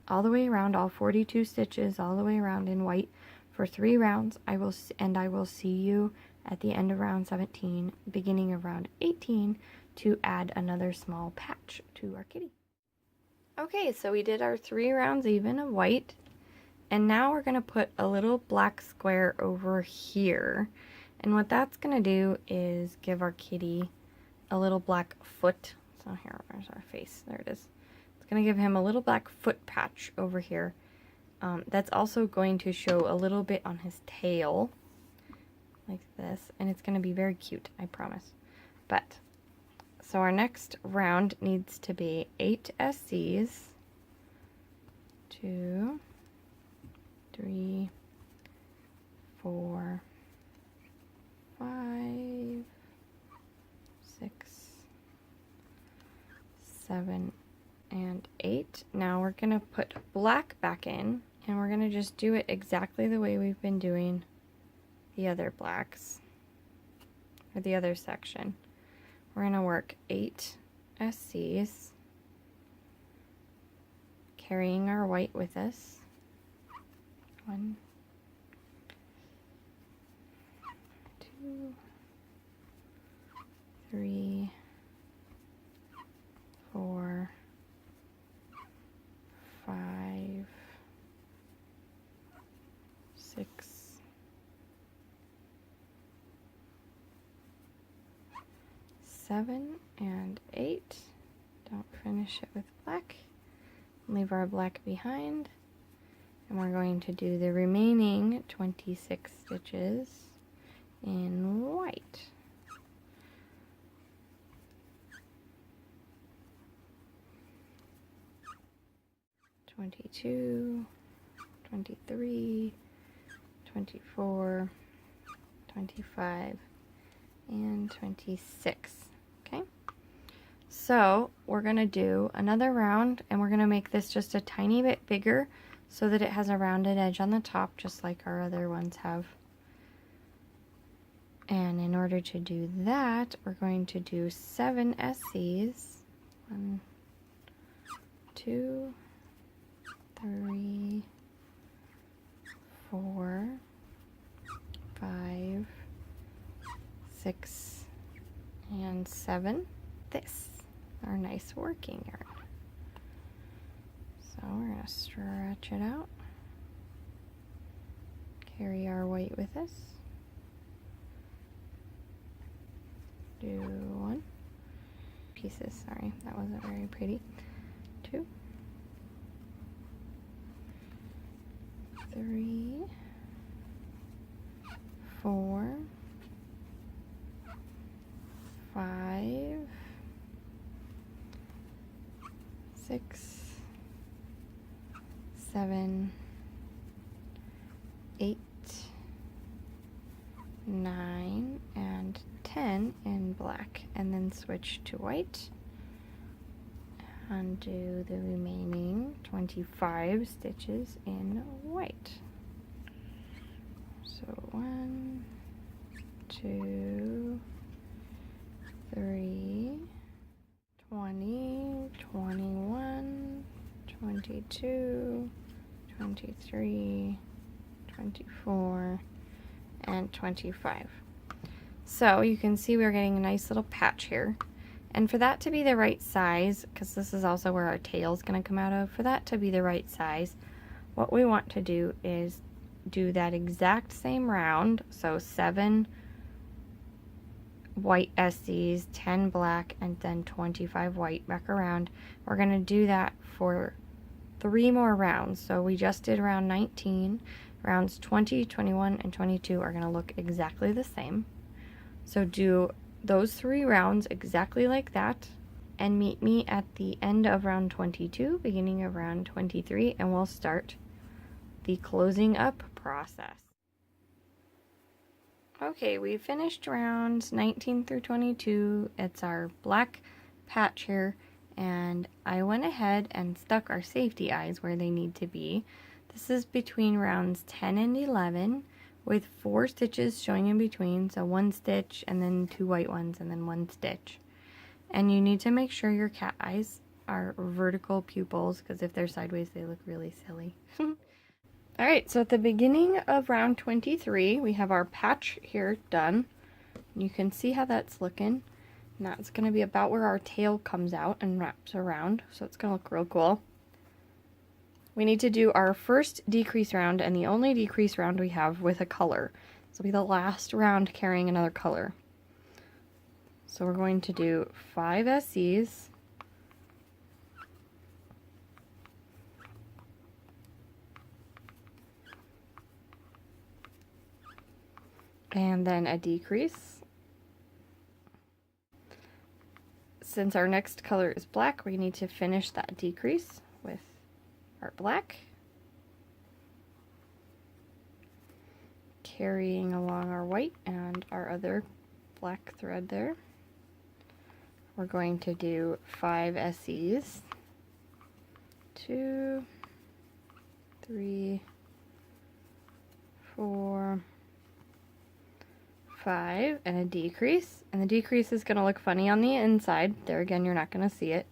all the way around, all 42 stitches all the way around in white for 3 rounds. I will see you at the end of round 17, beginning of round 18, to add another small patch to our kitty. Okay, so we did our 3 rounds even of white, and now we're going to put a little black square over here. And what that's going to do is give our kitty a little black foot. So here, where's our face? There it is. It's going to give him a little black foot patch over here. That's also going to show a little bit on his tail, like this, and it's going to be very cute, I promise. But, so our next round needs to be 8 SCs, 2, 3, 4, 5, 6, 7, and 8. Now we're going to put black back in, and we're going to just do it exactly the way we've been doing the other blacks, or the other section. We're going to work 8 SCs, carrying our white with us. 1, 2, 3, 4, 5, 6, 7, and 8. Don't finish it with black. Leave our black behind. And we're going to do the remaining 26 stitches in white. (22), 23, 24, 25, and 26. Okay, so we're going to do another round, and we're going to make this just a tiny bit bigger so that it has a rounded edge on the top, just like our other ones have. And in order to do that, we're going to do 7 SCs. 1, 2, 3, 4, 5, 6, and 7. This, our nice working yarn. So we're going to stretch it out. Carry our white with us. Do 1. Pieces, sorry, that wasn't very pretty. 2, 3, 4, 5, 6, 7, 8, 9, and 10 in black, and then switch to white and do the remaining 25 stitches in white. So 1, 2, 3, 20, 21, 22, 23, 24, and 25. So you can see we're getting a nice little patch here. And for that to be the right size, because this is also where our tail is going to come out of, for that to be the right size, what we want to do is do that exact same round, so 7 white SCs, 10 black, and then 25 white back around. We're going to do that for 3 more rounds. So we just did round 19. Rounds 20, 21, and 22 are going to look exactly the same. So do those 3 rounds exactly like that, and meet me at the end of round 22, beginning of round 23, and we'll start the closing up process. Okay, we finished rounds 19 through 22. It's our black patch here, and I went ahead and stuck our safety eyes where they need to be. This is between rounds 10 and 11 with 4 stitches showing in between, so 1 stitch and then 2 white ones and then 1 stitch. And you need to make sure your cat eyes are vertical pupils, because if they're sideways they look really silly. Alright, so at the beginning of round 23, we have our patch here done. You can see how that's looking. And that's going to be about where our tail comes out and wraps around, so it's going to look real cool. We need to do our first decrease round, and the only decrease round we have with a color. This will be the last round carrying another color. So we're going to do 5 SCs. And then a decrease. Since our next color is black, we need to finish that decrease with our black, carrying along our white and our other black thread there. We're going to do 5 SCs. 2, 3, 4, 5, and a decrease. And the decrease is going to look funny on the inside. There again, you're not going to see it.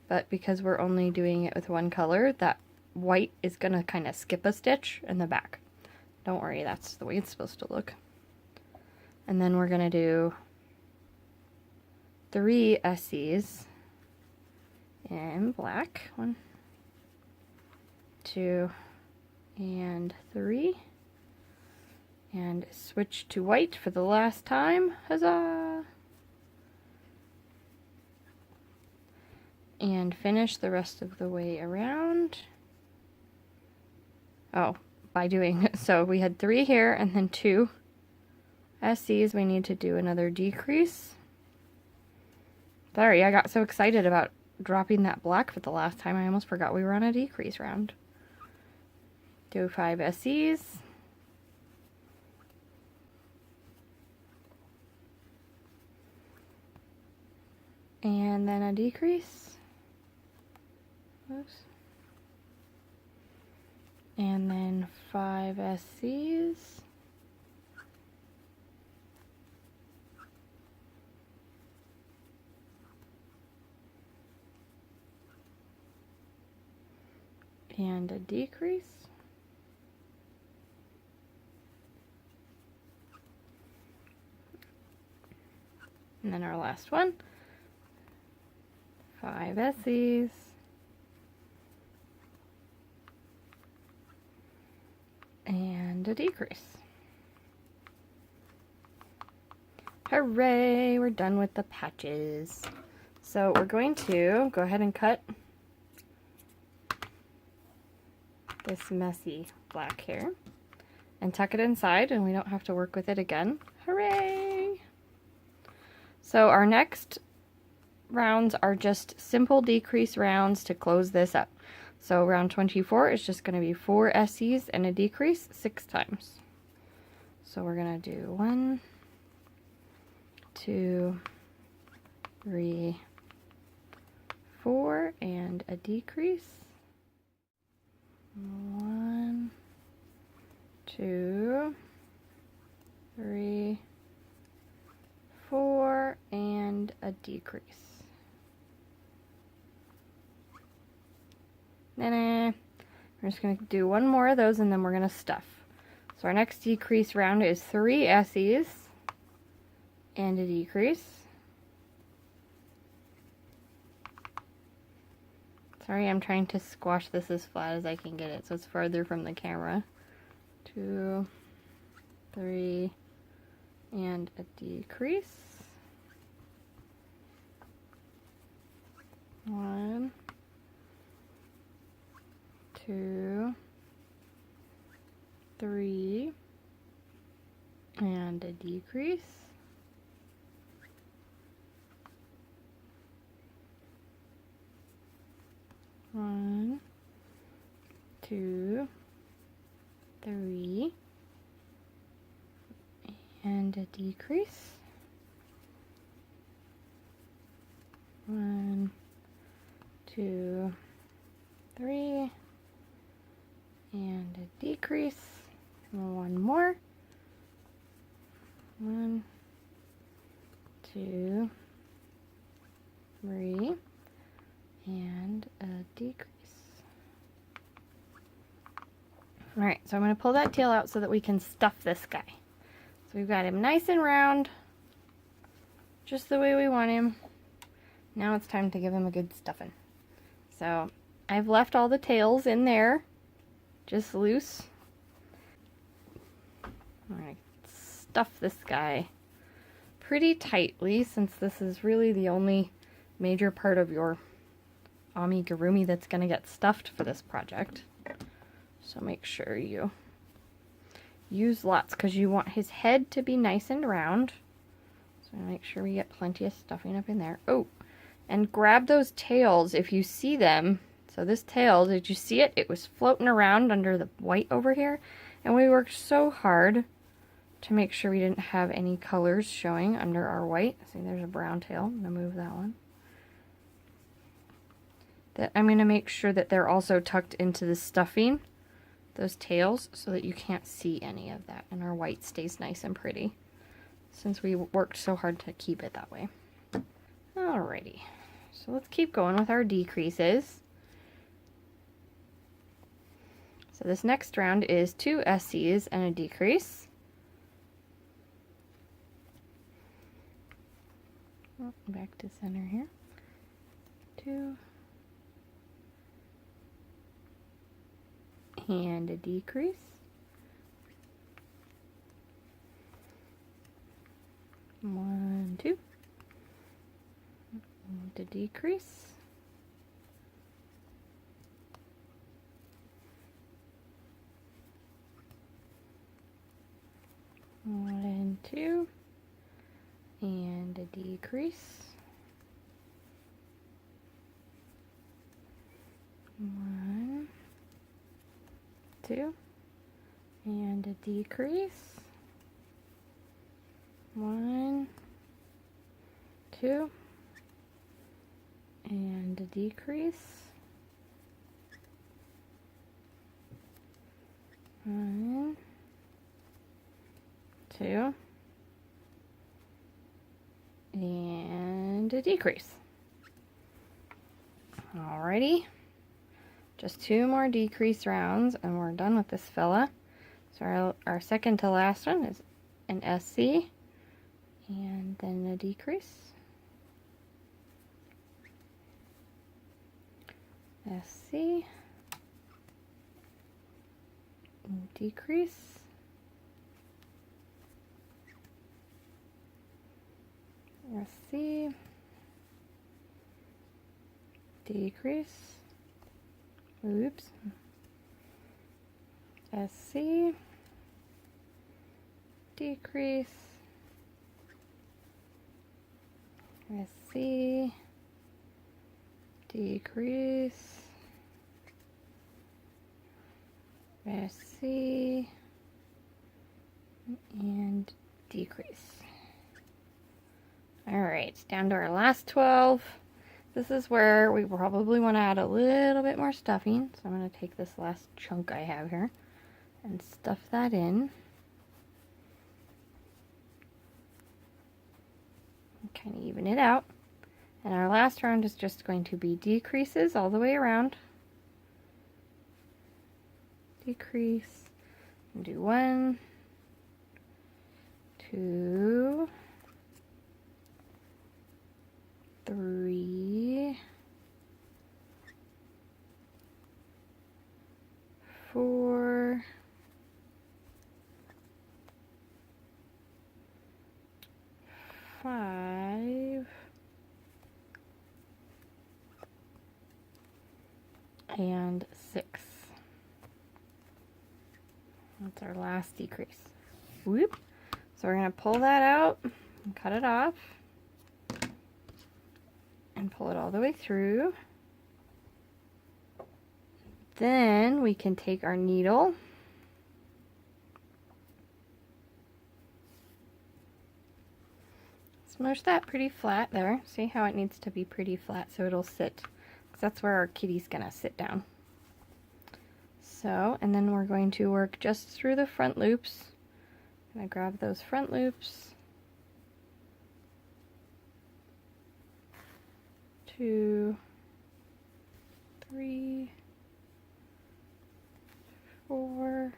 But because we're only doing it with one color, that white is going to kind of skip a stitch in the back. Don't worry, that's the way it's supposed to look. And then we're going to do 3 SCs in black. 1, 2, and 3. And switch to white for the last time. Huzzah! And finish the rest of the way around. Oh, by doing, so we had 3 here and then 2 SCs. We need to do another decrease. Sorry, I got so excited about dropping that black for the last time, I almost forgot we were on a decrease round. Do 5 SCs. And then a decrease. Oops. And then 5 SCs. And a decrease. And then our last one. 5 SCs. And a decrease. Hooray! We're done with the patches. So we're going to go ahead and cut this messy black hair and tuck it inside, and we don't have to work with it again. Hooray! So our next rounds are just simple decrease rounds to close this up. So round 24 is just going to be 4 SCs and a decrease 6 times. So we're going to do 1, 2, 3, 4, and a decrease. 1, 2, 3, 4, and a decrease. We're just going to do one more of those and then we're going to stuff. So our next decrease round is 3 S's and a decrease. Sorry, I'm trying to squash this as flat as I can get it so it's farther from the camera. 2, 3, and a decrease. 1, 2, 3, and a decrease. 1, 2, 3, and a decrease. 1, 2, 3, and a decrease. One more. 1, 2, 3, and a decrease. Alright, so I'm going to pull that tail out so that we can stuff this guy. So we've got him nice and round, just the way we want him. Now it's time to give him a good stuffing. So I've left all the tails in there, just loose. I'm going to stuff this guy pretty tightly since this is really the only major part of your amigurumi that's going to get stuffed for this project. So make sure you use lots because you want his head to be nice and round. So make sure we get plenty of stuffing up in there. Oh, and grab those tails if you see them. So this tail, did you see it? It was floating around under the white over here. And we worked so hard to make sure we didn't have any colors showing under our white. See, there's a brown tail. I'm going to move that one. I'm going to make sure that they're also tucked into the stuffing, those tails, so that you can't see any of that. And our white stays nice and pretty, since we worked so hard to keep it that way. Alrighty, so let's keep going with our decreases. So this next round is 2 SCs and a decrease. Oh, back to center here. 2. And a decrease. 1, 2. And a decrease. 1, 2. And a decrease. 1, 2, and a decrease. 1, 2, and a decrease. 1, 2, and a decrease. Alrighty. Just 2 more decrease rounds and we're done with this fella. So our second to last one is an SC and then a decrease. SC, decrease, SC, decrease, oops, SC, decrease, SC, decrease, SC, and decrease. Alright, down to our last 12. This is where we probably want to add a little bit more stuffing. So I'm going to take this last chunk I have here and stuff that in. Kind of even it out. And our last round is just going to be decreases all the way around. decrease, and do 1, 2, 3, 4, 5, and 6. That's our last decrease. Whoop. So we're going to pull that out and cut it off and pull it all the way through. Then we can take our needle smush that pretty flat there. See how it needs to be pretty flat so it'll sit, because that's where our kitty's gonna sit down. So, and then we're going to work just through the front loops. I'm gonna grab those front loops, 2, 3, 4,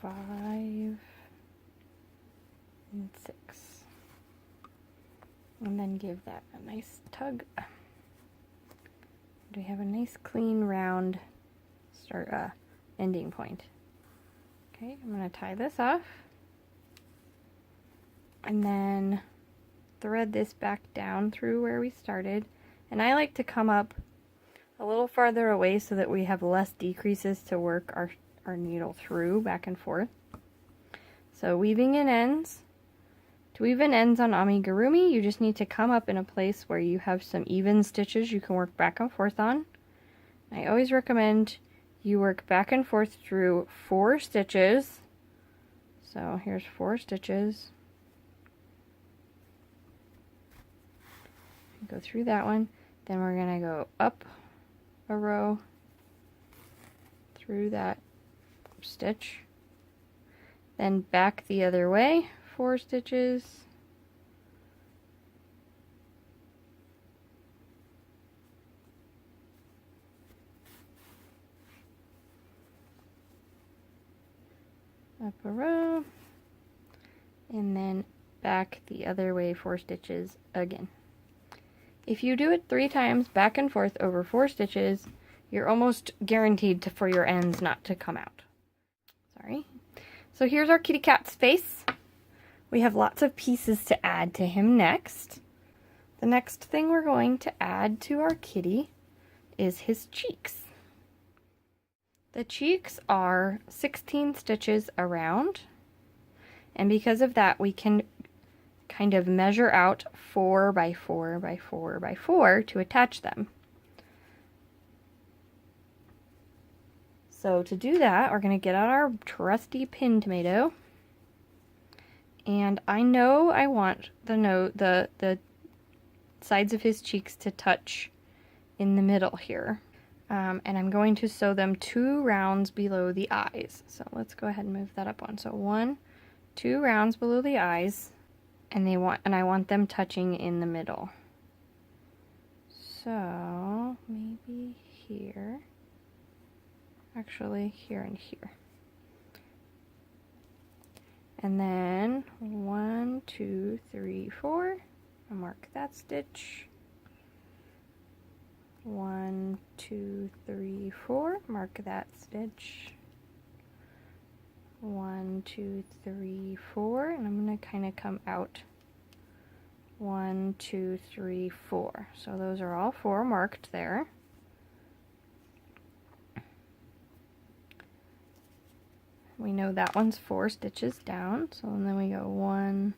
5, and 6. And then give that a nice tug. We have a nice clean round ending point. Okay, I'm going to tie this off and then thread this back down through where we started. And I like to come up a little farther away so that we have less decreases to work our needle through back and forth. So weaving in ends. To weave in ends on Amigurumi, you just need to come up in a place where you have some even stitches you can work back and forth on. I always recommend you work back and forth through 4 stitches. So here's 4 stitches. Go through that one. Then we're going to go up a row through that stitch. Then back the other way, 4 stitches. Up a row, and then back the other way, 4 stitches again. If you do it 3 times back and forth over 4 stitches, you're almost guaranteed for your ends not to come out. Sorry. So here's our kitty cat's face. We have lots of pieces to add to him next. The next thing we're going to add to our kitty is his cheeks. The cheeks are 16 stitches around, and because of that we can kind of measure out 4 by 4 by 4 by 4 to attach them. So to do that, we're going to get out our trusty pin tomato, and I know I want the sides of his cheeks to touch in the middle here, and I'm going to sew them 2 rounds below the eyes. So let's go ahead and move that up one. So 2 rounds below the eyes, and I want them touching in the middle. So maybe here. Actually, here and here. And then 1, 2, 3, 4. I'll mark that stitch. 1, 2, 3, 4. Mark that stitch. 1, 2, 3, 4. And I'm going to kind of come out. 1, 2, 3, 4. So those are all 4 marked there. We know that one's 4 stitches down, so then we go 1,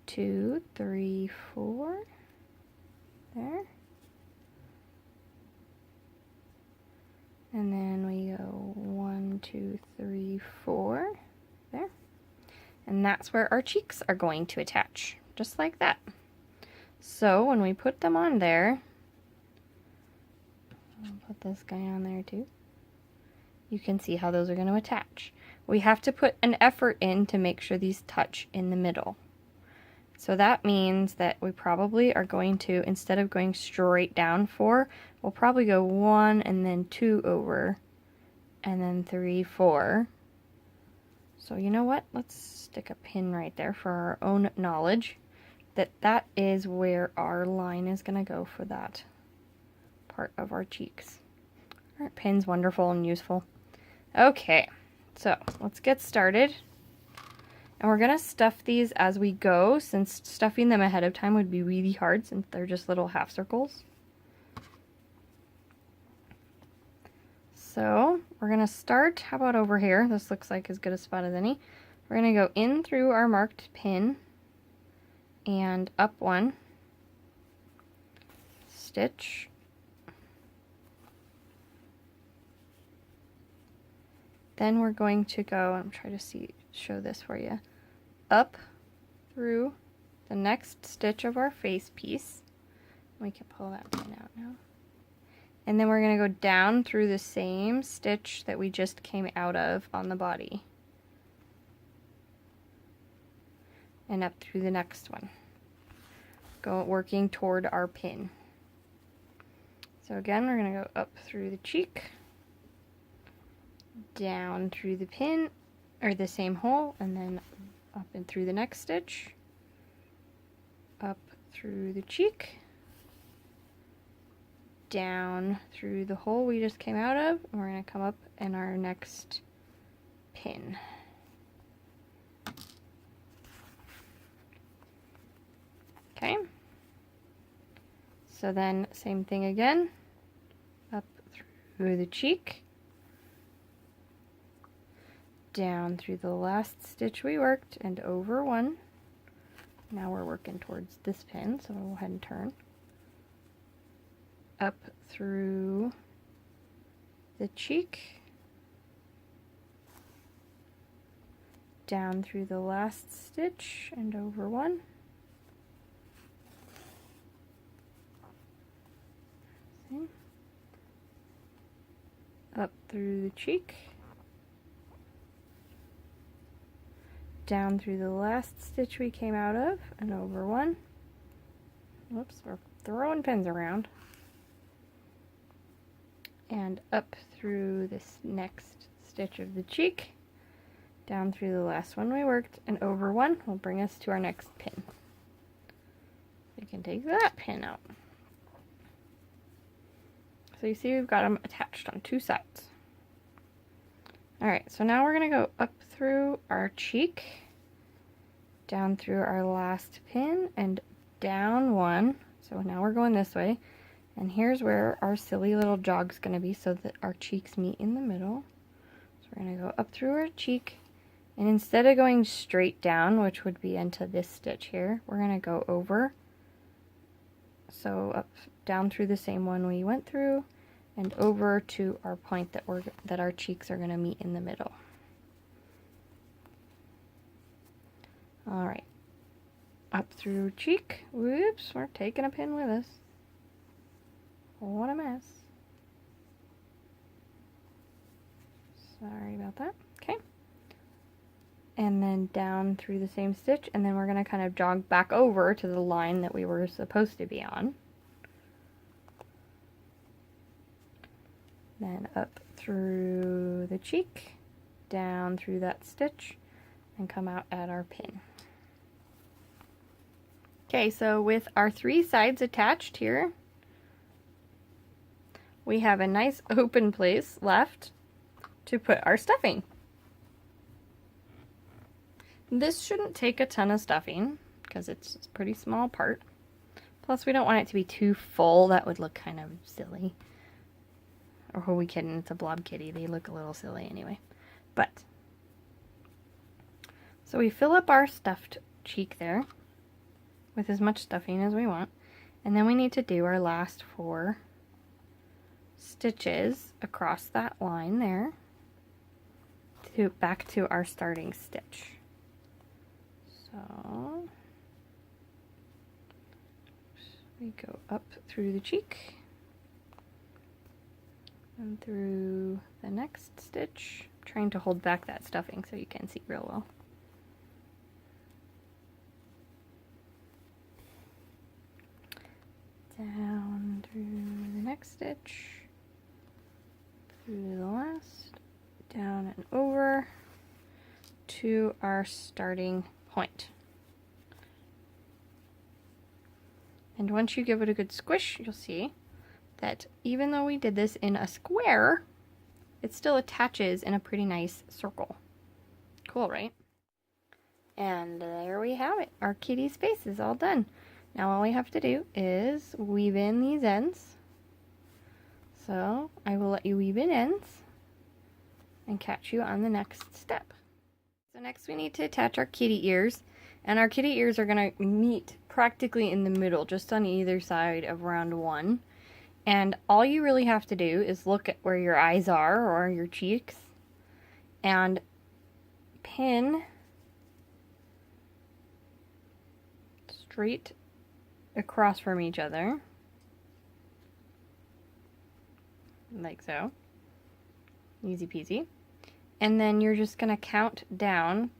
2, 3, 4, there. And then we go 1, 2, 3, 4, there. And that's where our cheeks are going to attach, just like that. So when we put them on there, I'll put this guy on there too. You can see how those are going to attach. We have to put an effort in to make sure these touch in the middle. So that means that we probably are going to, instead of going straight down 4, we'll probably go 1 and then 2 over, and then 3, 4. So you know what? Let's stick a pin right there for our own knowledge that that is where our line is going to go for that part of our cheeks. Aren't pins wonderful and useful? Okay, so let's get started. And we're going to stuff these as we go, since stuffing them ahead of time would be really hard since they're just little half circles. So we're going to start, how about over here? This looks like as good a spot as any. We're going to go in through our marked pin and up 1, stitch, then we're going to go, I'm trying to show this for you, up through the next stitch of our face piece. We can pull that pin out now. And then we're going to go down through the same stitch that we just came out of on the body. And up through the next one. Working toward our pin. So again, we're going to go up through the cheek, down through the pin, or the same hole, and then up and through the next stitch, up through the cheek, down through the hole we just came out of, and we're going to come up in our next pin. Okay, so then same thing again, up through the cheek, down through the last stitch we worked, and over 1. Now we're working towards this pin, so we'll go ahead and turn. Up through the cheek, down through the last stitch, and over 1. See? Up through the cheek, down through the last stitch we came out of, and over 1. Whoops, we're throwing pins around. And up through this next stitch of the cheek, down through the last one we worked, and over 1 will bring us to our next pin. We can take that pin out. So you see we've got them attached on 2 sides. Alright, so now we're going to go up through our cheek, down through our last pin, and down 1. So now we're going this way. And here's where our silly little jog's going to be so that our cheeks meet in the middle. So we're going to go up through our cheek, and instead of going straight down, which would be into this stitch here, we're going to go over. So up, down through the same one we went through, and over to our point that our cheeks are going to meet in the middle. Alright, up through cheek, whoops, we're taking a pin with us. What a mess. Sorry about that. Okay. And then down through the same stitch, and then we're going to kind of jog back over to the line that we were supposed to be on. Then up through the cheek, down through that stitch, and come out at our pin. Okay, so with our 3 sides attached here, we have a nice open place left to put our stuffing. This shouldn't take a ton of stuffing because it's a pretty small part. Plus we don't want it to be too full. That would look kind of silly. Or who are we kidding? It's a blob kitty. They look a little silly anyway. But, so we fill up our stuffed cheek there with as much stuffing as we want. And then we need to do our last 4 stitches across that line there to back to our starting stitch. So we go up through the cheek and through the next stitch. I'm trying to hold back that stuffing so you can see real well. down through the next stitch, through the last, down and over to our starting point. And once you give it a good squish, you'll see that even though we did this in a square, it still attaches in a pretty nice circle. Cool, right? And there we have it. Our kitty's face is all done. Now all we have to do is weave in these ends. So I will let you weave in ends and catch you on the next step. So next we need to attach our kitty ears. And our kitty ears are going to meet practically in the middle, just on either side of round 1. And all you really have to do is look at where your eyes are, or your cheeks, and pin straight across from each other, like so. Easy peasy. And then you're just going to count down.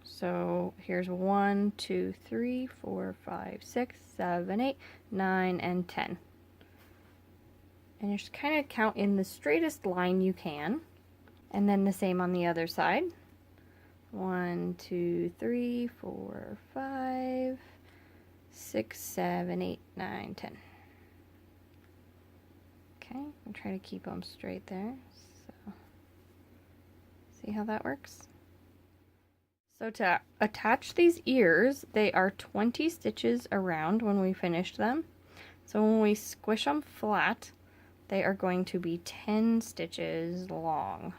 So here's 1, 2, 3, 4, 5, 6, 7, 8, 9, and 10. And you just kind of count in the straightest line you can. And then the same on the other side. 1, 2, 3, 4, 5, 6, 7, 8, 9, 10. Okay, I'm trying to keep them straight there. So, see how that works? So to attach these ears, they are 20 stitches around when we finish them. So when we squish them flat, they are going to be 10 stitches long.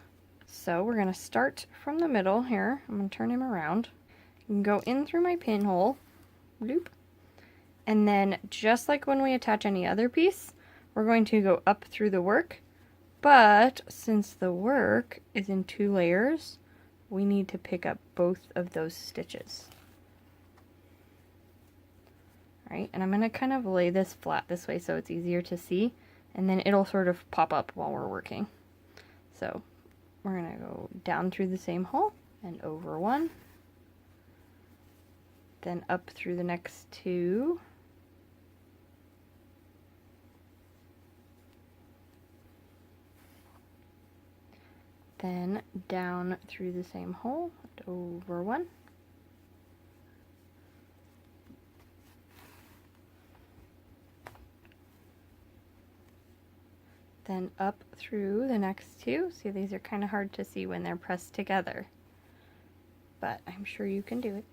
So we're going to start from the middle here. I'm going to turn him around. You can go in through my pinhole, bloop, and then just like when we attach any other piece, we're going to go up through the work. But since the work is in 2 layers, we need to pick up both of those stitches. All right, and I'm going to kind of lay this flat this way so it's easier to see, and then it'll sort of pop up while we're working. So we're going to go down through the same hole and over 1, then up through the next 2, then down through the same hole and over 1, then up through the next 2. See, these are kind of hard to see when they're pressed together, but I'm sure you can do it.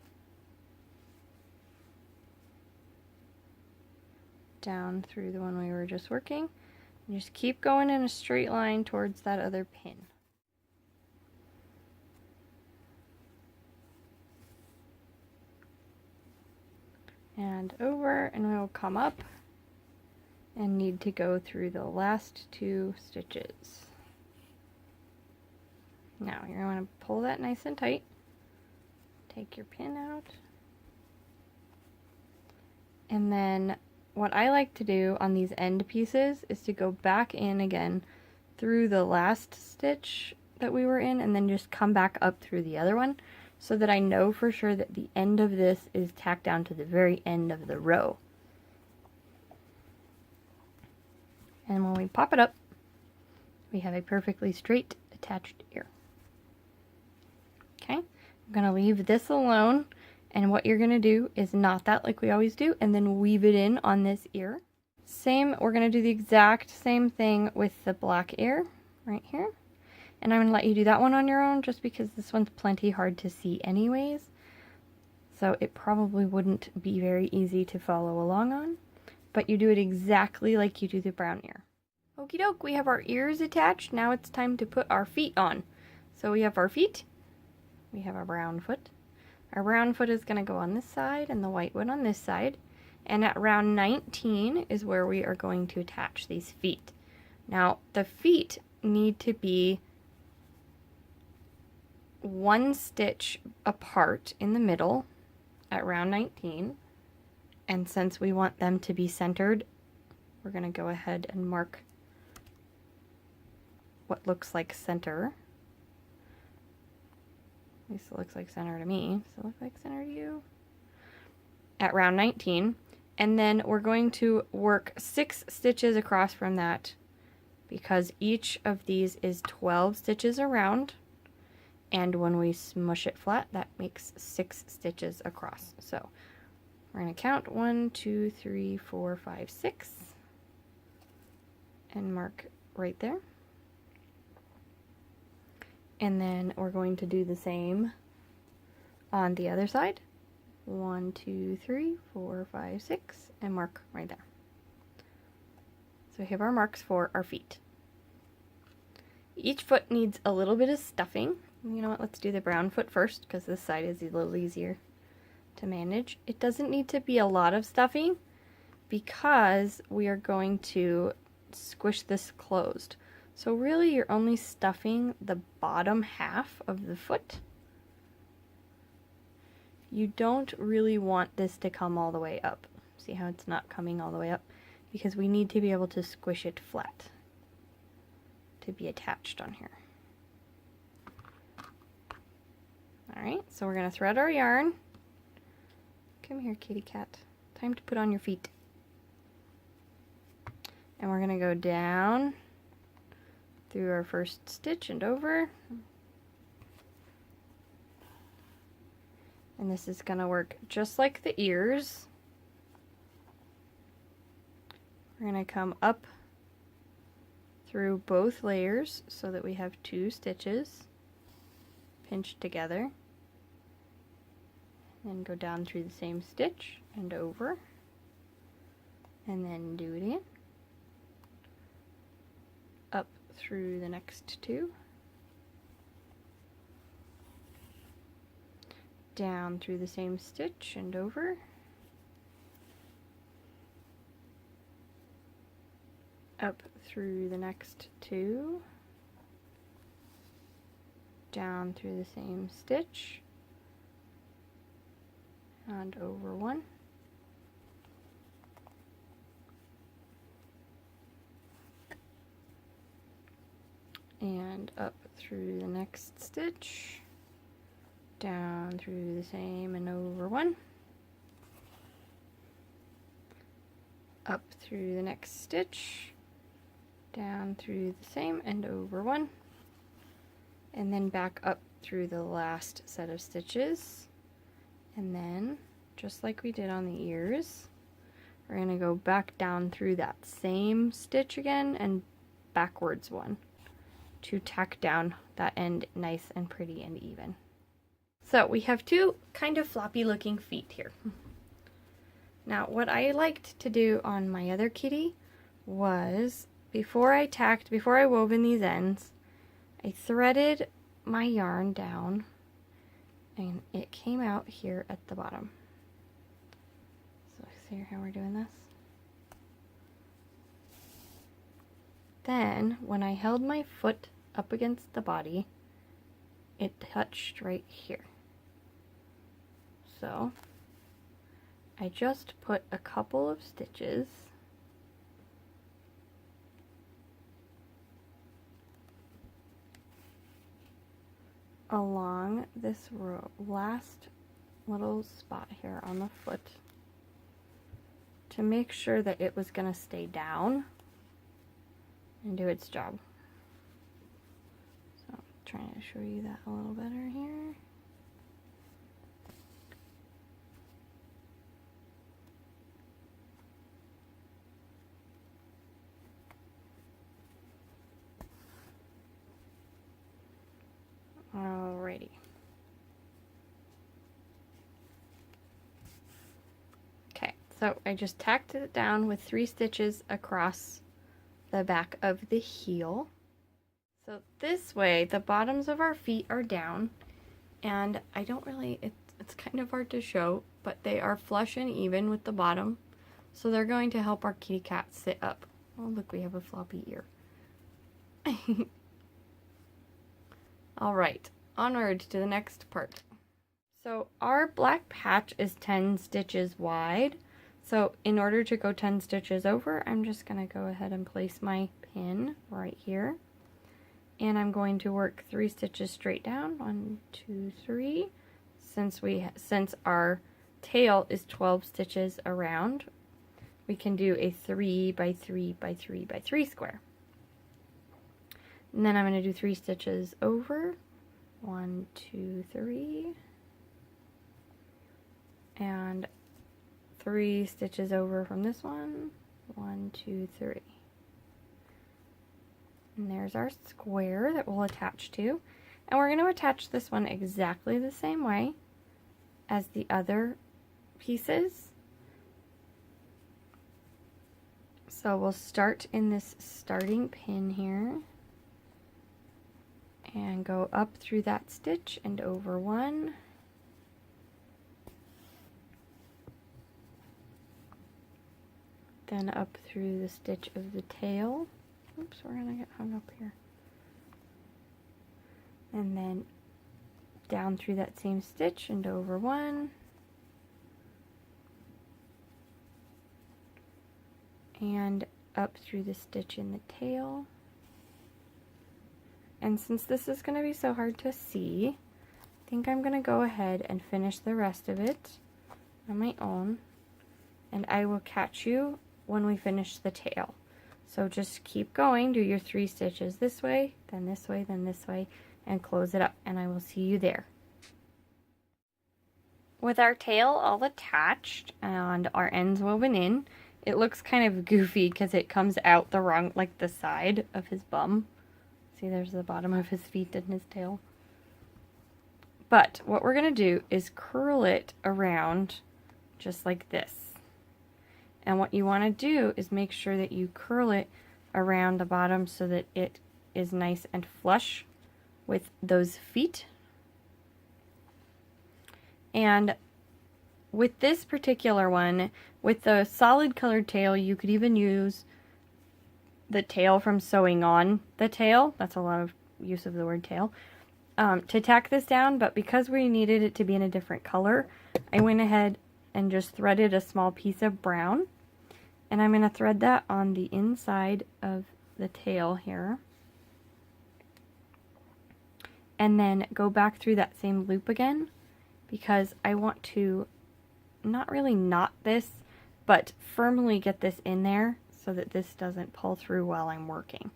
Down through the one we were just working, and just keep going in a straight line towards that other pin. And over, and we'll come up and need to go through the last 2 stitches. Now you're going to pull that nice and tight, take your pin out, and then what I like to do on these end pieces is to go back in again through the last stitch that we were in, and then just come back up through the other one, so that I know for sure that the end of this is tacked down to the very end of the row. And when we pop it up, we have a perfectly straight attached ear. Okay, I'm going to leave this alone, and what you're going to do is knot that like we always do, and then weave it in on this ear. Same, we're going to do the exact same thing with the black ear right here. And I'm going to let you do that one on your own, just because this one's plenty hard to see anyways. So it probably wouldn't be very easy to follow along on. But you do it exactly like you do the brown ear. Okie doke, we have our ears attached. Now it's time to put our feet on. So we have our feet. We have our brown foot. Our brown foot is going to go on this side and the white one on this side. And at round 19 is where we are going to attach these feet. Now the feet need to be 1 stitch apart in the middle at round 19, and since we want them to be centered, we're going to go ahead and mark what looks like center. At least it looks like center to me. Does it look like center to you? At round 19, And then we're going to work 6 stitches across from that, because each of these is 12 stitches around, and when we smush it flat, that makes 6 stitches across. So we're going to count 1, 2, 3, 4, 5, 6, and mark right there. And then we're going to do the same on the other side. 1, 2, 3, 4, 5, 6, and mark right there. So we have our marks for our feet. Each foot needs a little bit of stuffing. You know what, let's do the brown foot first, because this side is a little easier to manage. It doesn't need to be a lot of stuffing, because we are going to squish this closed. So really you're only stuffing the bottom half of the foot. You don't really want this to come all the way up. See how it's not coming all the way up? Because we need to be able to squish it flat to be attached on here. Alright, so we're going to thread our yarn. Come here, kitty cat. Time to put on your feet. And we're going to go down through our first stitch and over. And this is going to work just like the ears. We're going to come up through both layers so that we have 2 stitches pinched together. Then go down through the same stitch and over. And then do it again. Up through the next 2. Down through the same stitch and over. Up through the next 2. Down through the same stitch and over 1. And up through the next stitch, down through the same and over 1, up through the next stitch, down through the same and over 1, and then back up through the last set of stitches. And then, just like we did on the ears, we're going to go back down through that same stitch again and backwards 1 to tack down that end nice and pretty and even. So we have 2 kind of floppy looking feet here. Now what I liked to do on my other kitty was, before I wove in these ends, I threaded my yarn down and it came out here at the bottom. So see how we're doing this? Then when I held my foot up against the body, it touched right here. So I just put a couple of stitches along this last little spot here on the foot to make sure that it was going to stay down and do its job. So I'm trying to show you that a little better here. Alrighty. Okay, so I just tacked it down with 3 stitches across the back of the heel. So this way the bottoms of our feet are down, and I don't really, it's kind of hard to show, but they are flush and even with the bottom, so they're going to help our kitty cat sit up. Oh look, we have a floppy ear. Alright, onward to the next part. So our black patch is 10 stitches wide. So in order to go 10 stitches over, I'm just going to go ahead and place my pin right here. And I'm going to work 3 stitches straight down. 1, 2, 3. Since our tail is 12 stitches around, we can do a 3 by 3 by 3 by 3 square. And then I'm going to do 3 stitches over, 1, 2, 3, and 3 stitches over from this one, 1, 2, 3. And there's our square that we'll attach to. And we're going to attach this one exactly the same way as the other pieces. So we'll start in this starting pin here and go up through that stitch and over one. Then up through the stitch of the tail. Oops, we're gonna get hung up here. And then down through that same stitch and over one. And up through the stitch in the tail. And since this is going to be so hard to see, I think I'm going to go ahead and finish the rest of it on my own. And I will catch you when we finish the tail. So just keep going, do your 3 stitches this way, then this way, then this way, and close it up, and I will see you there. With our tail all attached and our ends woven in, it looks kind of goofy because it comes out the wrong, like the side of his bum. See, there's the bottom of his feet and his tail. But what we're going to do is curl it around just like this. And what you want to do is make sure that you curl it around the bottom so that it is nice and flush with those feet. And with this particular one, with the solid colored tail, you could even use the tail from sewing on the tail. That's a lot of use of the word tail. To tack this down, but because we needed it to be in a different color, I went ahead and just threaded a small piece of brown. And I'm going to thread that on the inside of the tail here. And then go back through that same loop again, because I want to not really knot this, but firmly get this in there so that this doesn't pull through while I'm working.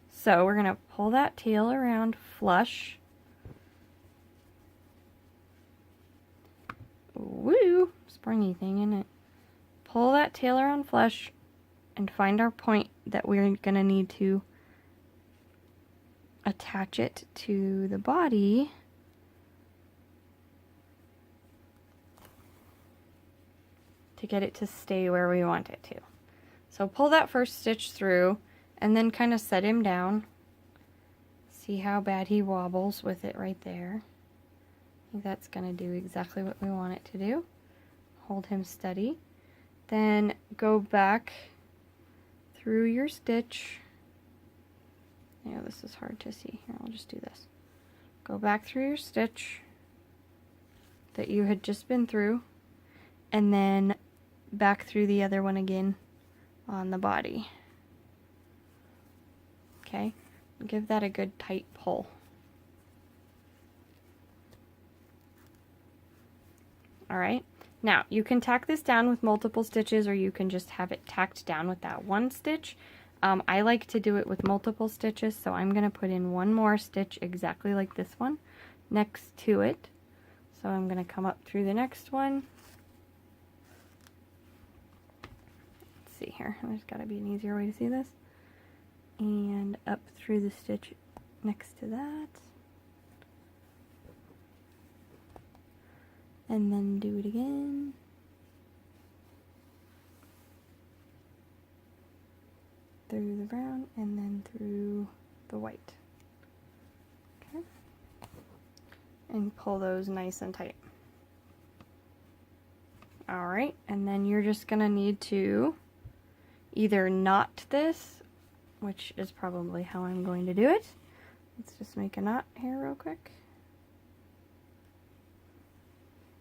So we're going to pull that tail around flush. Woo! Springy thing, isn't it? Pull that tail around flush and find our point that we're going to need to attach it to the body. To get it to stay where we want it to. So pull that first stitch through and then kind of set him down. See how bad he wobbles with it right there. I think that's going to do exactly what we want it to do. Hold him steady. Then go back through your stitch. Yeah, this is hard to see. Here, I'll just do this. Go back through your stitch that you had just been through, and then back through the other one again on the body. Okay, give that a good tight pull. Alright, now you can tack this down with multiple stitches, or you can just have it tacked down with that one stitch. I like to do it with multiple stitches, so I'm going to put in one more stitch exactly like this one next to it. So I'm going to come up through the next one. Let's see here, there's got to be an easier way to see this. And up through the stitch next to that. And then do it again. Through the brown and then through the white. Okay. And pull those nice and tight. Alright, and then you're just going to need to either knot this, which is probably how I'm going to do it. Let's just make a knot here real quick.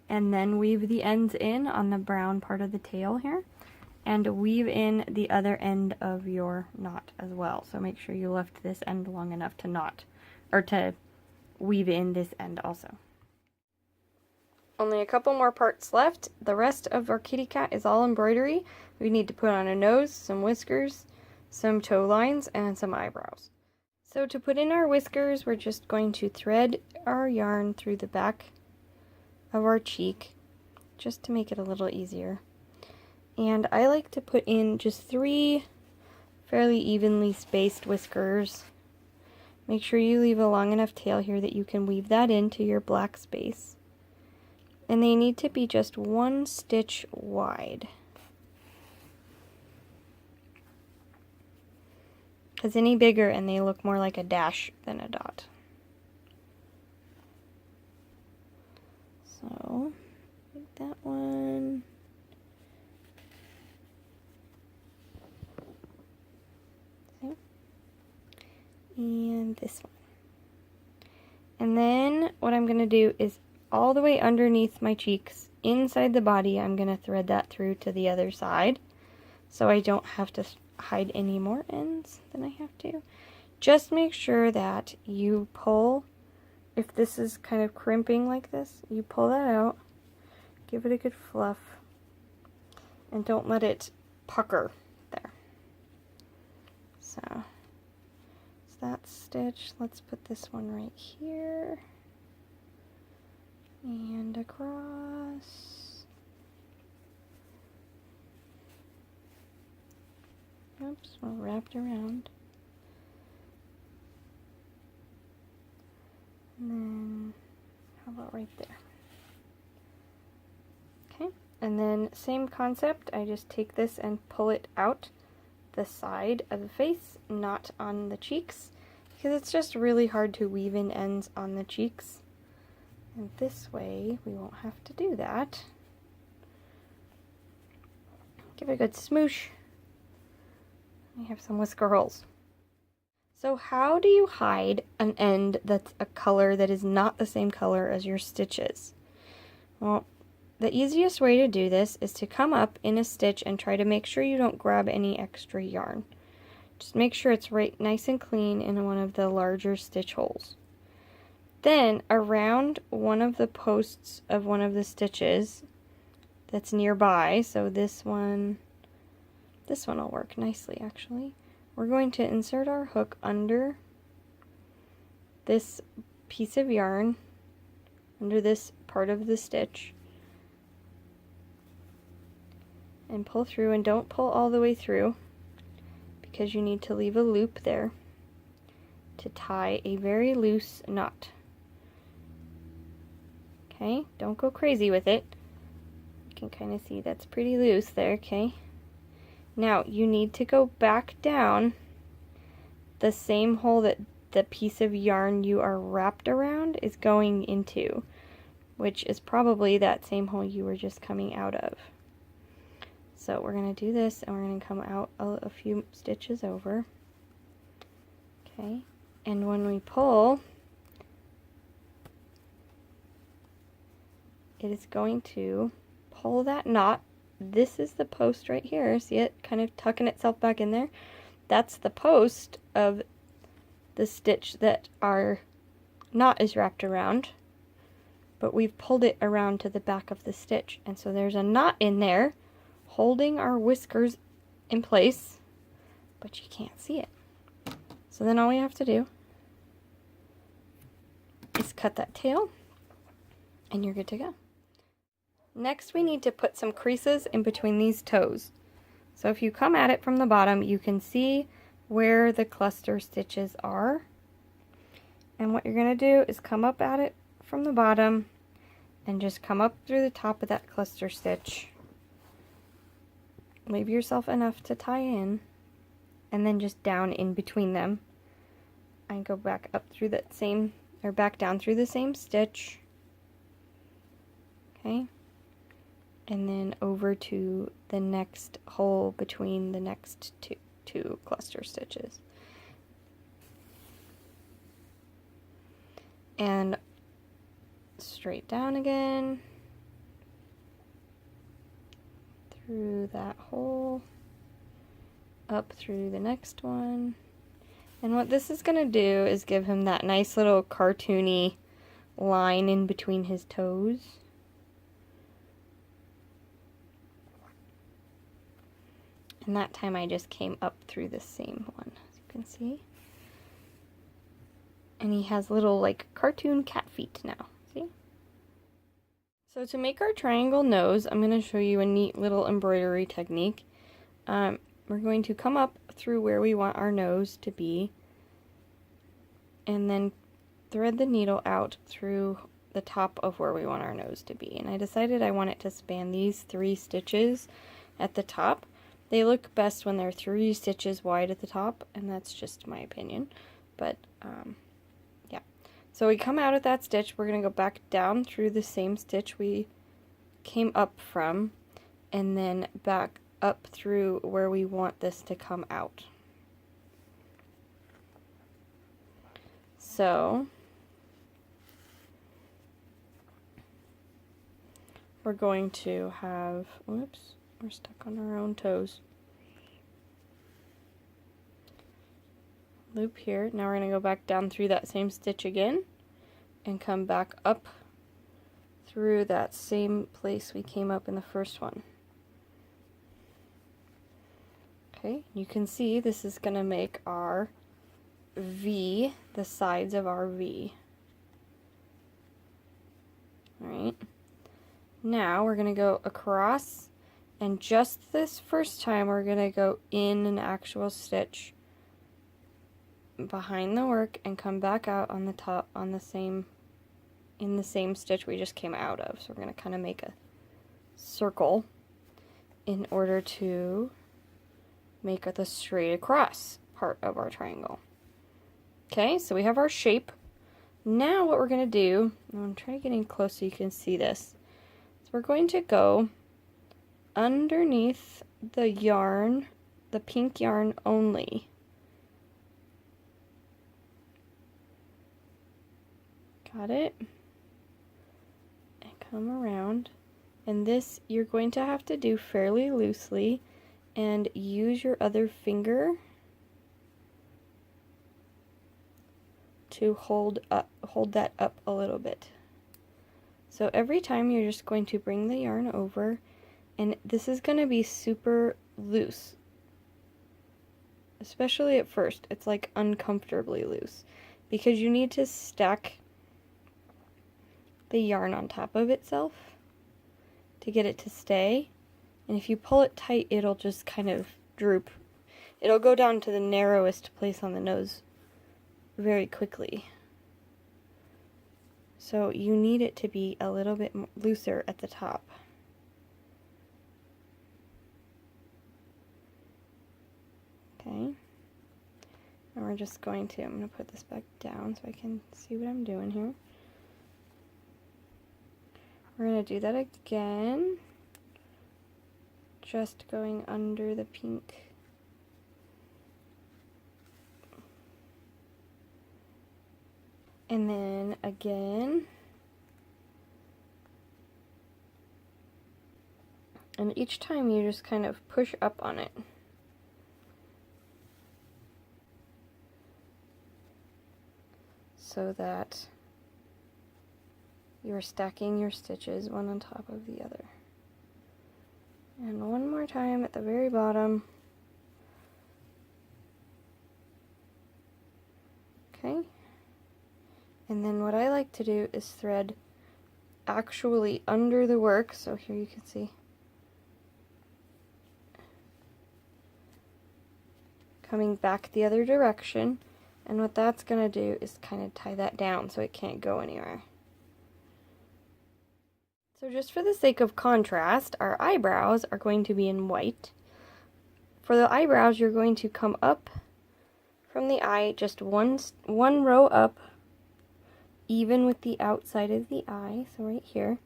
And then weave the ends in on the brown part of the tail here. And weave in the other end of your knot as well. So make sure you left this end long enough to knot, or to weave in this end also. Only a couple more parts left. The rest of our kitty cat is all embroidery. We need to put on a nose, some whiskers, some toe lines, and some eyebrows. So to put in our whiskers, we're just going to thread our yarn through the back of our cheek, just to make it a little easier. And I like to put in just 3 fairly evenly spaced whiskers. Make sure you leave a long enough tail here that you can weave that into your black space. And they need to be just 1 stitch wide. Because any bigger and they look more like a dash than a dot. So, like that one. And this one. And then what I'm going to do is all the way underneath my cheeks, inside the body, I'm going to thread that through to the other side, so I don't have to hide any more ends than I have to. Just make sure that you pull, if this is kind of crimping like this, you pull that out, give it a good fluff, and don't let it pucker there. So that stitch, let's put this one right here. And across. Oops, we're wrapped around. And then, how about right there? Okay, and then same concept, I just take this and pull it out the side of the face, not on the cheeks, because it's just really hard to weave in ends on the cheeks. And this way, we won't have to do that. Give it a good smoosh. We have some whisker holes. So how do you hide an end that's a color that is not the same color as your stitches? Well, the easiest way to do this is to come up in a stitch and try to make sure you don't grab any extra yarn. Just make sure it's right nice and clean in one of the larger stitch holes. Then, around one of the posts of one of the stitches that's nearby, so this one will work nicely actually, we're going to insert our hook under this piece of yarn, under this part of the stitch, and pull through, and don't pull all the way through because you need to leave a loop there to tie a very loose knot. Okay, don't go crazy with it. You can kind of see that's pretty loose there, okay? Now, you need to go back down the same hole that the piece of yarn you are wrapped around is going into, which is probably that same hole you were just coming out of. So we're going to do this, and we're going to come out a few stitches over. Okay, and when we pull, it is going to pull that knot. This is the post right here. See it kind of tucking itself back in there? That's the post of the stitch that our knot is wrapped around, but we've pulled it around to the back of the stitch, and so there's a knot in there holding our whiskers in place, but you can't see it. So then all we have to do is cut that tail, and you're good to go. Next, we need to put some creases in between these toes. So if you come at it from the bottom, you can see where the cluster stitches are. And what you're going to do is come up at it from the bottom and just come up through the top of that cluster stitch. Leave yourself enough to tie in, and then just down in between them. And go back up through that same, or back down through the same stitch. Okay. And then over to the next hole between the next two cluster stitches. And straight down again, through that hole, up through the next one. And what this is going to do is give him that nice little cartoony line in between his toes. And that time I just came up through the same one, as you can see. And he has little, like, cartoon cat feet now, see? So to make our triangle nose, I'm going to show you a neat little embroidery technique. We're going to come up through where we want our nose to be, and then thread the needle out through the top of where we want our nose to be. And I decided I want it to span these 3 stitches at the top. They look best when they're 3 stitches wide at the top, and that's just my opinion. But, yeah. So we come out at that stitch, we're going to go back down through the same stitch we came up from, and then back up through where we want this to come out. So we're going to have, whoops, we're stuck on our own toes. Loop here. Now we're going to go back down through that same stitch again and come back up through that same place we came up in the first one. Okay, you can see this is going to make our V, the sides of our V. Alright, now we're going to go across, and just this first time we're going to go in an actual stitch behind the work and come back out on the top on the same, in the same stitch we just came out of. So we're going to kind of make a circle in order to make the straight across part of our triangle. Okay, so we have our shape. Now what we're going to do, I'm trying to get in close so you can see this. So we're going to go underneath the yarn, the pink yarn only. Got it? And come around. And this you're going to have to do fairly loosely and use your other finger to hold that up a little bit. So every time you're just going to bring the yarn over, and this is going to be super loose. Especially at first, it's like uncomfortably loose because you need to stack the yarn on top of itself to get it to stay. And if you pull it tight, it'll just kind of droop. It'll go down to the narrowest place on the nose very quickly. So you need it to be a little bit looser at the top. Okay. And we're just going to, I'm going to put this back down so I can see what I'm doing here. We're going to do that again. Just going under the pink. And then again. And each time you just kind of push up on it. So that you're stacking your stitches one on top of the other. And one more time at the very bottom. Okay. And then what I like to do is thread actually under the work. So here you can see. Coming back the other direction. And what that's going to do is kind of tie that down so it can't go anywhere. So just for the sake of contrast, our eyebrows are going to be in white. For the eyebrows, you're going to come up from the eye, just one row up, even with the outside of the eye, so right here.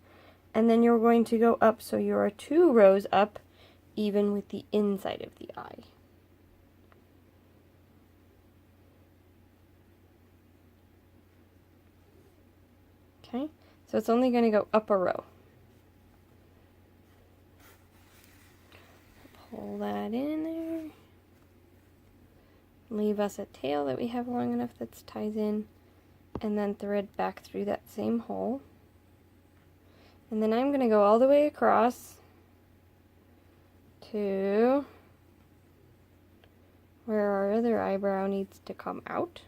And then you're going to go up, so you are 2 rows up, even with the inside of the eye. Okay, so it's only going to go up a row. Pull that in there. Leave us a tail that we have long enough that ties in, and then thread back through that same hole. And then I'm going to go all the way across to where our other eyebrow needs to come out.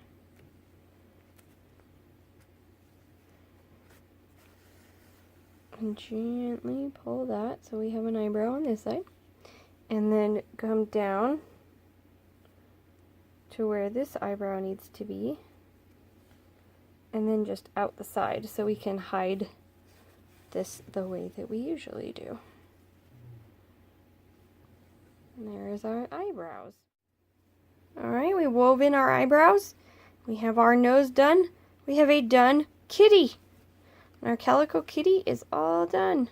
And gently pull that so we have an eyebrow on this side. And then come down to where this eyebrow needs to be. And then just out the side so we can hide this the way that we usually do. And there's our eyebrows. Alright, we wove in our eyebrows. We have our nose done. We have a done kitty. And our calico kitty is all done.